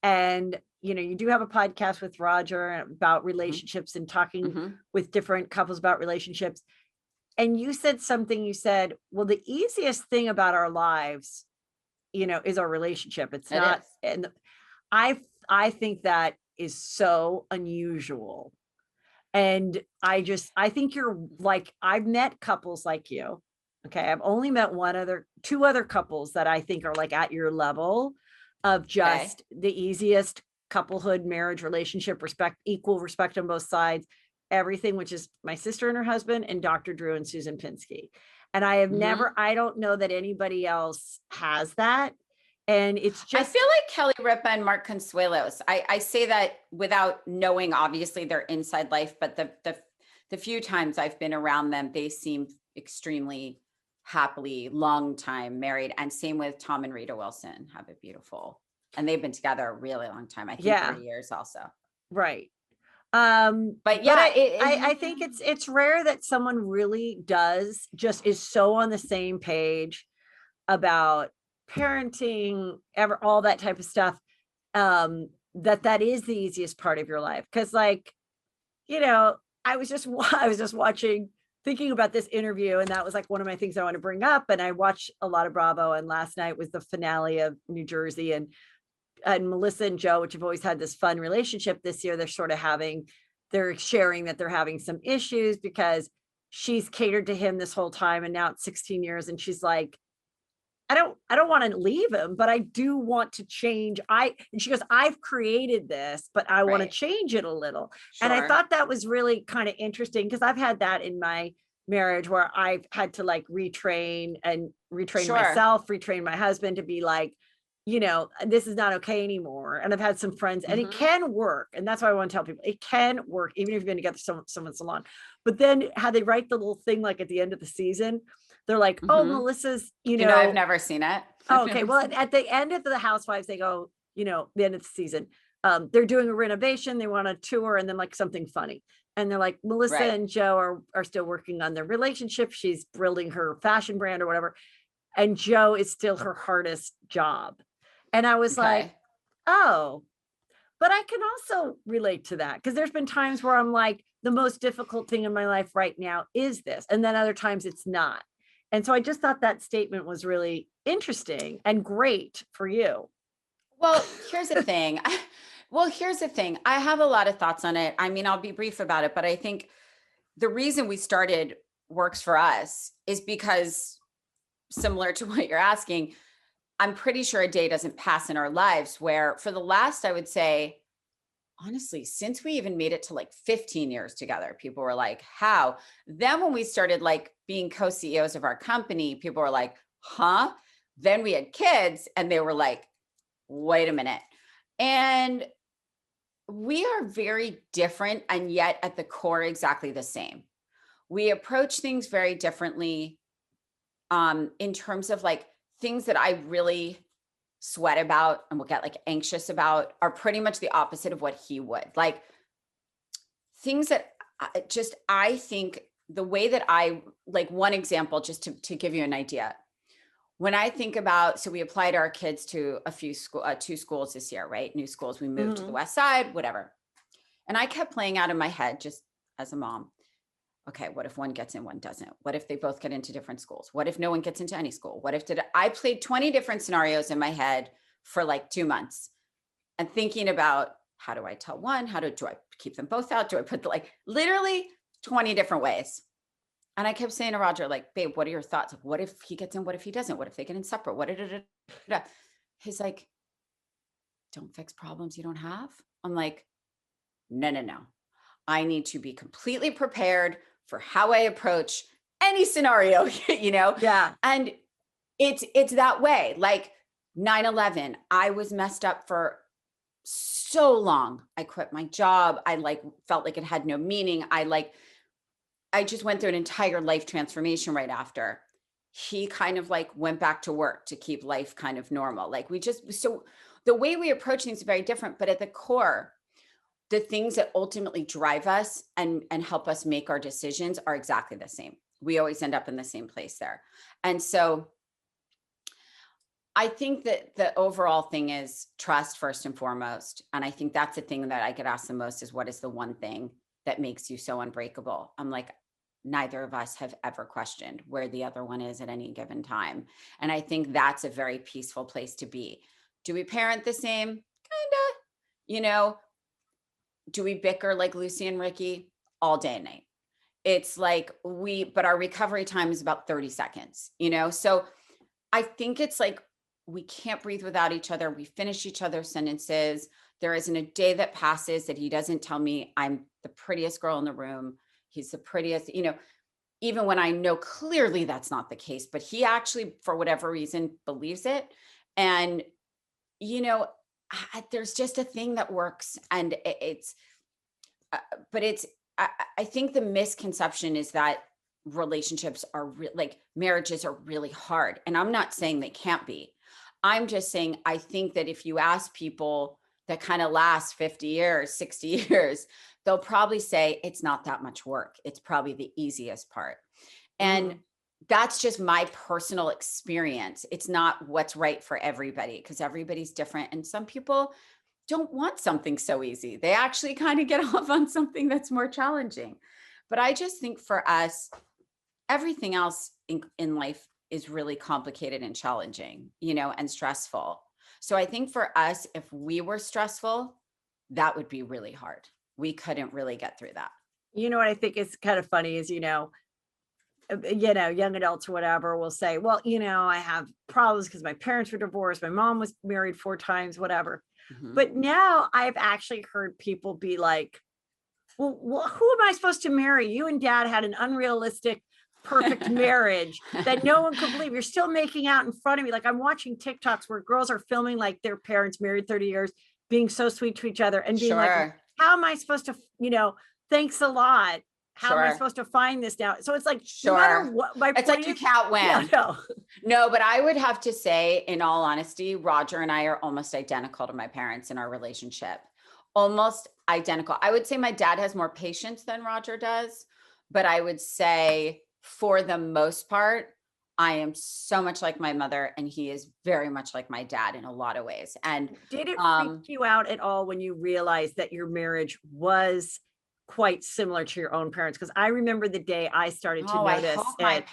and you do have a podcast with Roger about relationships and talking with different couples about relationships. And you said something, you said, well, the easiest thing about our lives, is our relationship. It's not. And I think that is so unusual. And I think you're like, I've met couples like you. Okay. I've only met two other couples that I think are like at your level of just the easiest couplehood, marriage, relationship, equal respect on both sides, everything, which is my sister and her husband and Dr. Drew and Susan Pinsky. And I have I don't know that anybody else has that. And it's just, I feel like Kelly Ripa and Mark Consuelos. I say that without knowing, obviously, their inside life, but the few times I've been around them, they seem extremely happily, long time married. And same with Tom and Rita Wilson, have it beautiful. And they've been together a really long time. I think 3 years also. Right. But yeah, I think it's rare that someone really is so on the same page about parenting, all that type of stuff, that is the easiest part of your life. Because I was just watching, thinking about this interview, and that was like one of my things I want to bring up. And I watched a lot of Bravo, and last night was the finale of New Jersey, and Melissa and Joe, which have always had this fun relationship, this year they're sharing that they're having some issues because she's catered to him this whole time, and now it's 16 years, and she's like, I don't want to leave him, but I do want to change. And she goes, I've created this, but I want to change it a little. Sure. And I thought that was really kind of interesting, because I've had that in my marriage where I've had to like retrain myself, retrain my husband to be like, this is not okay anymore. And I've had some friends, and it can work. And that's why I want to tell people it can work, even if you've been together so long. But then how they write the little thing, like at the end of the season, they're like, oh, Melissa's, I've never seen it. Okay. Well, at the end of the Housewives, they go, the end of the season, they're doing a renovation. They want a tour, and then like something funny. And they're like, Melissa and Joe are still working on their relationship. She's building her fashion brand or whatever. And Joe is still her hardest job. And I was like, oh, but I can also relate to that, because there's been times where I'm like, the most difficult thing in my life right now is this. And then other times it's not. And so I just thought that statement was really interesting and great for you. Well, here's the thing. I have a lot of thoughts on it. I mean, I'll be brief about it, but I think the reason we started Works for Us is because, similar to what you're asking, I'm pretty sure a day doesn't pass in our lives where, for the last, I would say, honestly, since we even made it to like 15 years together, people were like, how? Then when we started like being co-CEOs of our company, people were like, huh? Then we had kids, and they were like, wait a minute. And we are very different, and yet at the core, exactly the same. We approach things very differently in terms of like things that I really sweat about and will get like anxious about are pretty much the opposite of what he would. Like things that I think the way that like one example, just to give you an idea. When I think about, so we applied our kids to a few two schools this year, right? New schools. We moved to the West Side, whatever. And I kept playing out in my head, just as a mom. Okay, what if one gets in, one doesn't? What if they both get into different schools? What if no one gets into any school? What if I played 20 different scenarios in my head for like 2 months and thinking about how do I tell one? Do I keep them both out? Do I put like literally 20 different ways? And I kept saying to Roger, like, babe, what are your thoughts? Like, what if he gets in? What if he doesn't? What if they get in separate? He's like, don't fix problems you don't have. I'm like, no. I need to be completely prepared for how I approach any scenario, Yeah. And it's that way. Like 9/11, I was messed up for so long. I quit my job. I like felt like it had no meaning. I just went through an entire life transformation right after. He kind of like went back to work to keep life kind of normal. Like so the way we approach things is very different, but at the core, the things that ultimately drive us and help us make our decisions are exactly the same. We always end up in the same place there. And so I think that the overall thing is trust first and foremost. And I think that's the thing that I get asked the most is what is the one thing that makes you so unbreakable? I'm like, neither of us have ever questioned where the other one is at any given time. And I think that's a very peaceful place to be. Do we parent the same? Kinda, do we bicker like Lucy and Ricky all day and night? It's like but our recovery time is about 30 seconds, So I think it's like, we can't breathe without each other. We finish each other's sentences. There isn't a day that passes that he doesn't tell me I'm the prettiest girl in the room. He's the prettiest, even when I know clearly that's not the case, but he actually, for whatever reason, believes it. And, there's just a thing that works. And I think the misconception is that relationships are like marriages are really hard. And I'm not saying they can't be. I'm just saying, I think that if you ask people that kind of last 50 years, 60 years, they'll probably say it's not that much work. It's probably the easiest part. And that's just my personal experience. It's not what's right for everybody because everybody's different. And some people don't want something so easy. They actually kind of get off on something that's more challenging. But I just think for us, everything else in life is really complicated and challenging, and stressful. So I think for us, if we were stressful, that would be really hard. We couldn't really get through that. You know what I think is kind of funny is, young adults or whatever will say, well, I have problems because my parents were divorced. My mom was married 4 times, whatever. But now I've actually heard people be like, well, who am I supposed to marry? You and dad had an unrealistic, perfect marriage that no one could believe. You're still making out in front of me. Like I'm watching TikToks where girls are filming like their parents married 30 years, being so sweet to each other and being like, how am I supposed to, thanks a lot. How am I supposed to find this now? So it's like, no matter what, it's like you can't win. No, but I would have to say, in all honesty, Roger and I are almost identical to my parents in our relationship. Almost identical. I would say my dad has more patience than Roger does, but I would say for the most part, I am so much like my mother and he is very much like my dad in a lot of ways. And did it freak you out at all when you realized that your marriage was quite similar to your own parents? Because I remember the day I started to notice I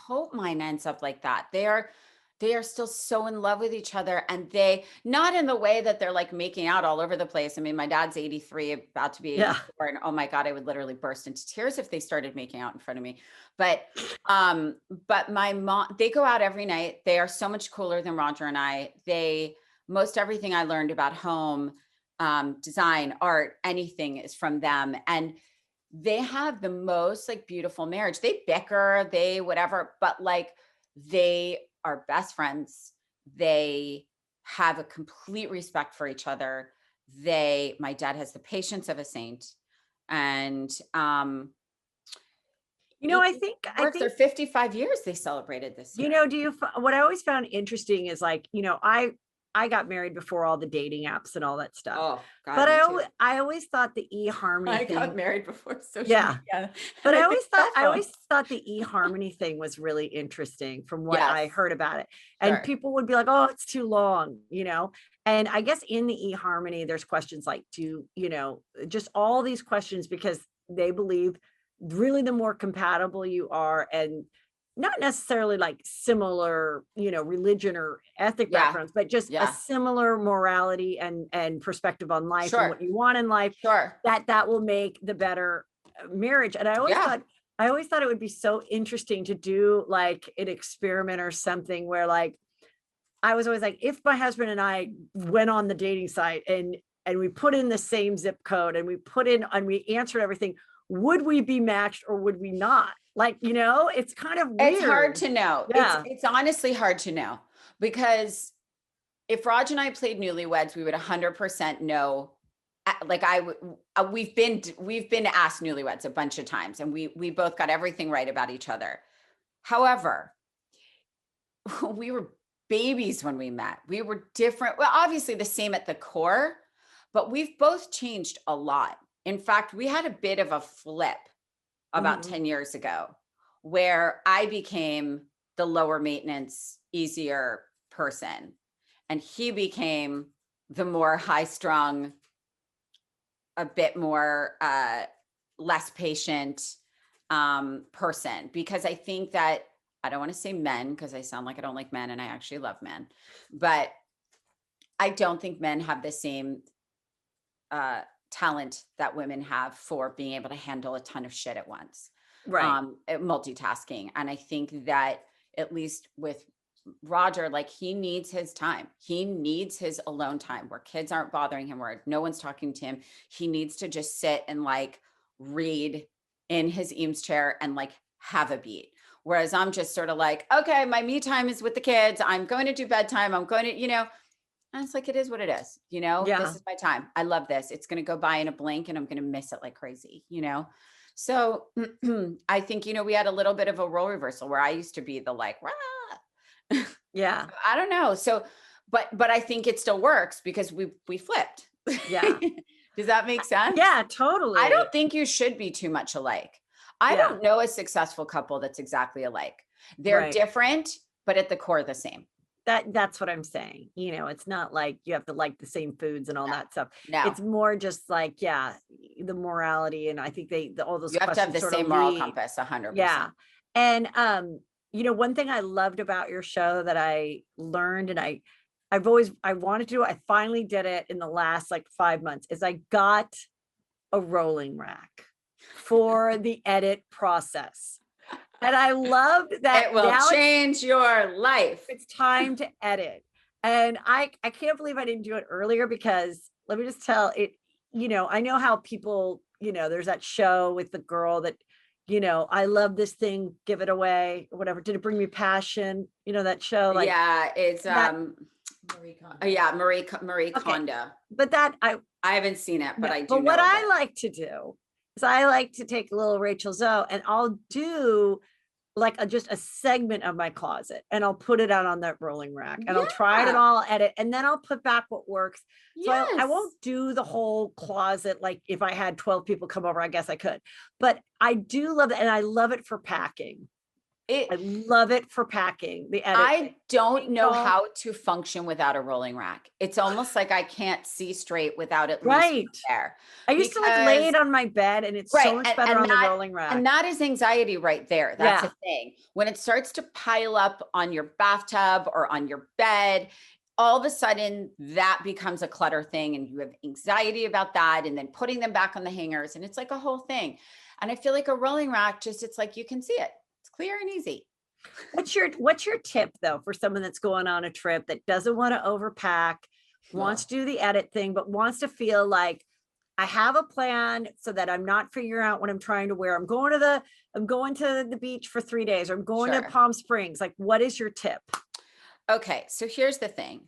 hope mine ends up like that. They are still so in love with each other, and they not in the way that they're like making out all over the place. I mean, my dad's 83, about to be 84, and oh my God, I would literally burst into tears if they started making out in front of me. But my mom, they go out every night. They are so much cooler than Roger and I. Most everything I learned about home, design, art, anything is from them. And they have the most like beautiful marriage. They bicker, they whatever, but like they are best friends. They have a complete respect for each other. My dad has the patience of a saint. And I think their 55 years they celebrated this year. What I always found interesting is like, I got married before all the dating apps and all that stuff. Oh God, But me too. I always thought the eHarmony I thing. got married before social Yeah. media, But and I a always big cell thought phone. the eHarmony thing was really interesting from what I Yes, heard about it. And sure. people would be like, "Oh, it's too long," you know? And I guess in the eHarmony, there's questions like, just all these questions because they believe really the more compatible you are and not necessarily like similar, religion or ethnic Yeah, backgrounds, but just a yeah, similar morality and perspective on life and what sure, you want in life, sure. that will make the better marriage. And Yeah, I always thought it would be so interesting to do like an experiment or something where like I was always like, if my husband and I went on the dating site and we put in the same zip code and we put in and we answered everything, would we be matched or would we not? Like, it's kind of it's hard weird. to know. Yeah. It's honestly hard to know because if Raj and I played Newlyweds, we would 100% know. Like we've been asked Newlyweds a bunch of times, and we both got everything right about each other. However, we were babies when we met. We were different. Well, obviously the same at the core, but we've both changed a lot. In fact, we had a bit of a flip about Mhm. 10 years ago where I became the lower maintenance, easier person. And he became the more high strung, a bit more less patient person. Because I think that I don't want to say men because I sound like I don't like men and I actually love men, but I don't think men have the same talent that women have for being able to handle a ton of shit at once, Right. multitasking. And I think that at least with Roger, like he needs his time. He needs his alone time where kids aren't bothering him, where no one's talking to him. He needs to just sit and like read in his Eames chair and like have a beat. Whereas I'm just sort of like, okay, my me time is with the kids. I'm going to do bedtime. I'm going to, and it's like, it is what it is. This Yeah. is my time. I love this. It's going to go by in a blink and I'm going to miss it like crazy. So I think, we had a little bit of a role reversal where I used to be the like, rah. Yeah. I don't know. So, but I think it still works because we flipped. Yeah. Does that make sense? Yeah, I totally. don't think you should be too much alike. I Yeah. don't know a successful couple that's exactly alike. They're Right. different, but at the core the same. That's what I'm saying. It's not like you have to like the same foods and all No, that stuff. no. It's more just like, yeah, the morality. And I think all those You have to have questions the sort of same moral lead. compass, 100%. Yeah. And one thing I loved about your show that I learned and I wanted to do, I finally did it in the last like 5 months, is I got a rolling rack for the edit process. And I loved that It will now change your life. it's time to edit. And I can't believe I didn't do it earlier because let me just tell it, I know how people, there's that show with the girl that, I love this thing, give it away, or whatever. Did it bring me passion? That show, like Yeah, it's that. Marie Kondo. Yeah, Marie Okay. Kondo. But I haven't seen it, but no, I do but what know of I it. like to do is I like to take a little Rachel Zoe and I'll do like just a segment of my closet and I'll put it out on that rolling rack and I'll try it and Yeah. all edit and then I'll put back what works. So I Yes. won't do the whole closet. Like if I had 12 people come over, I guess I could, but I do love it. And I love it for packing. It I love it for packing the edit thing. I don't know All how to function without a rolling rack. It's almost like I can't see straight without at least one right. there. I used to like lay Because it on my bed and it's right, so much better on the rolling and rack. that is anxiety right there. That's a Yeah. thing. When it starts to pile up on your bathtub or on your bed, all of a sudden that becomes a clutter thing and you have anxiety about that and then putting them back on the hangers and it's like a whole thing. And I feel like a rolling rack just it's like you can see it. It's clear and easy. What's your tip though for someone that's going on a trip that doesn't want to overpack, wants to do the edit thing, but wants to feel like I have a plan so that I'm not figuring out what I'm trying to wear. I'm going to the beach for 3 days or I'm going to Sure. Palm Springs. Like, what is your tip? Okay, so here's the thing.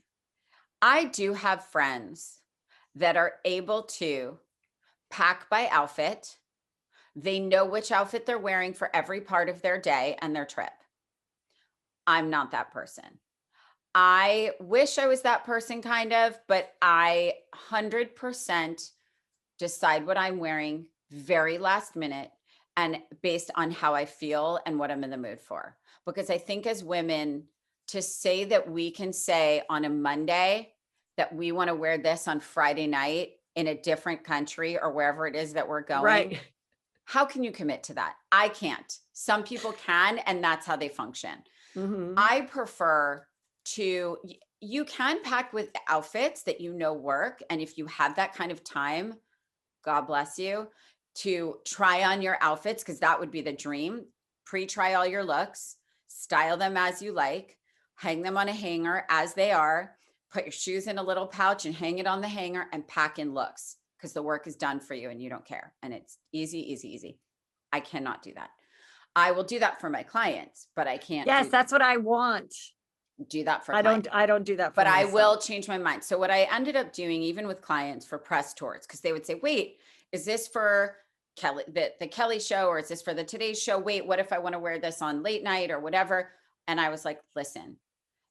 I do have friends that are able to pack by outfit. They know which outfit they're wearing for every part of their day and their trip. I'm not that person. I wish I was that person kind of, but I 100% decide what I'm wearing very last minute and based on how I feel and what I'm in the mood for. Because I think as women, to say that we can say on a Monday that we want to wear this on Friday night in a different country or wherever it is that we're going, Right. how can you commit to that? I can't. Some people can, and that's how they function. Mm-hmm. I prefer to, you can pack with outfits that you know work. And if you have that kind of time, God bless you, to try on your outfits, because that would be the dream. Pre-try all your looks, style them as you like, hang them on a hanger as they are, put your shoes in a little pouch and hang it on the hanger and pack in looks because the work is done for you and you don't care. And it's easy, easy, easy. I cannot do that. I will do that for my clients, but I can't Yes, that's what I want. do that for I clients. don't do that for But I myself. will change my mind. So what I ended up doing, even with clients for press tours, because they would say, wait, is this for Kelly, the Kelly show, or is this for the Today Show? Wait, what if I want to wear this on late night or whatever? And I was like, listen,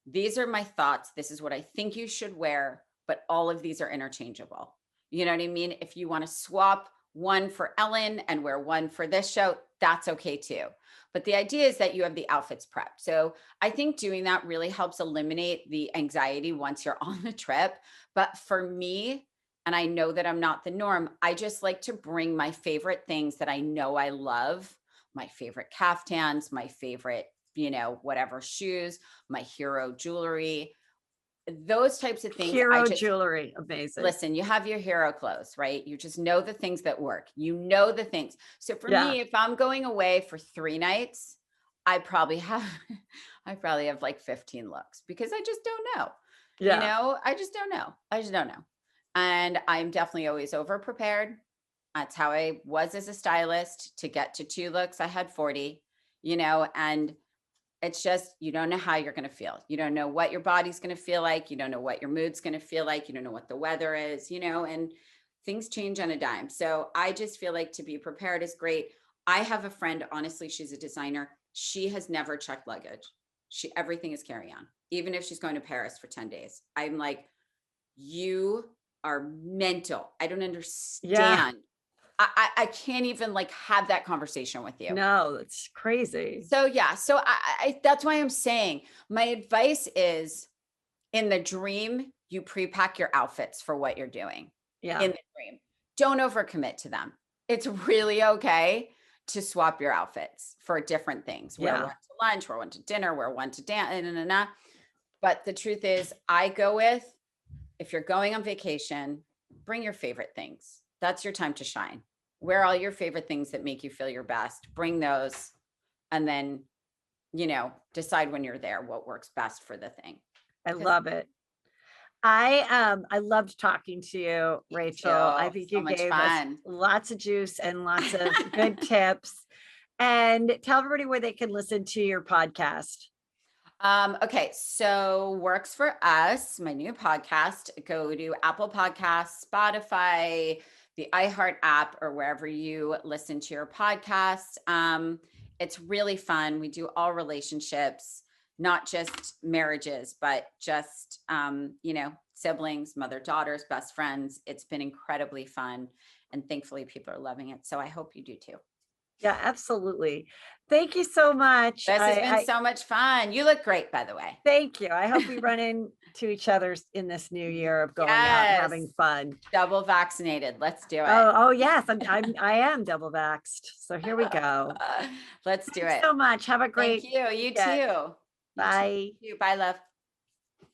these are my thoughts. This is what I think you should wear, but all of these are interchangeable. You know what I mean? If you want to swap one for Ellen and wear one for this show, that's okay too. But the idea is that you have the outfits prepped. So I think doing that really helps eliminate the anxiety once you're on the trip. But for me, and I know that I'm not the norm, I just like to bring my favorite things that I know I love, my favorite caftans, my favorite, whatever shoes, my hero jewelry, those types of things. Hero jewelry, amazing. Listen, you have your hero clothes, right? You just know the things that work. You know the things. So for me, if I'm going away for 3 nights, I probably have like 15 looks because I just don't know. I just don't know. I just don't know. And I'm definitely always over prepared. That's how I was as a stylist. To get to 2 looks, I had 40, and it's just, you don't know how you're going to feel. You don't know what your body's going to feel like. You don't know what your mood's going to feel like. You don't know what the weather is, and things change on a dime. So I just feel like to be prepared is great. I have a friend, honestly, she's a designer. She has never checked luggage. Everything is carry on, even if she's going to Paris for 10 days. I'm like, you are mental. I don't understand. Yeah. I can't even have that conversation with you. No, it's crazy. So yeah, so I that's why I'm saying my advice is, in the dream, you pre-pack your outfits for what you're doing. Yeah. In the dream, don't overcommit to them. It's really okay to swap your outfits for different things. Wear one to lunch, wear one to dinner, wear one to dance, But the truth is, I go with, if you're going on vacation, bring your favorite things. That's your time to shine. Wear all your favorite things that make you feel your best. Bring those, and then, decide when you're there what works best for the thing. I love it. I loved talking to you, Rachel. I think you gave us lots of juice and lots of good tips. And tell everybody where they can listen to your podcast. Okay, so Works for Us, my new podcast. Go to Apple Podcasts, Spotify, the iHeart app, or wherever you listen to your podcasts. It's really fun. We do all relationships, not just marriages, but just siblings, mother, daughters, best friends. It's been incredibly fun, and thankfully people are loving it. So I hope you do too. Yeah, absolutely. Thank you so much. This has been so much fun. You look great, by the way. Thank you. I hope we run into each other in this new year of going out and having fun. Double vaccinated. Let's do it. Oh yes, I am double vaxxed. So here we go. Let's do it. Thanks so much. Have a great. Thank you. You too. Bye. Bye, love.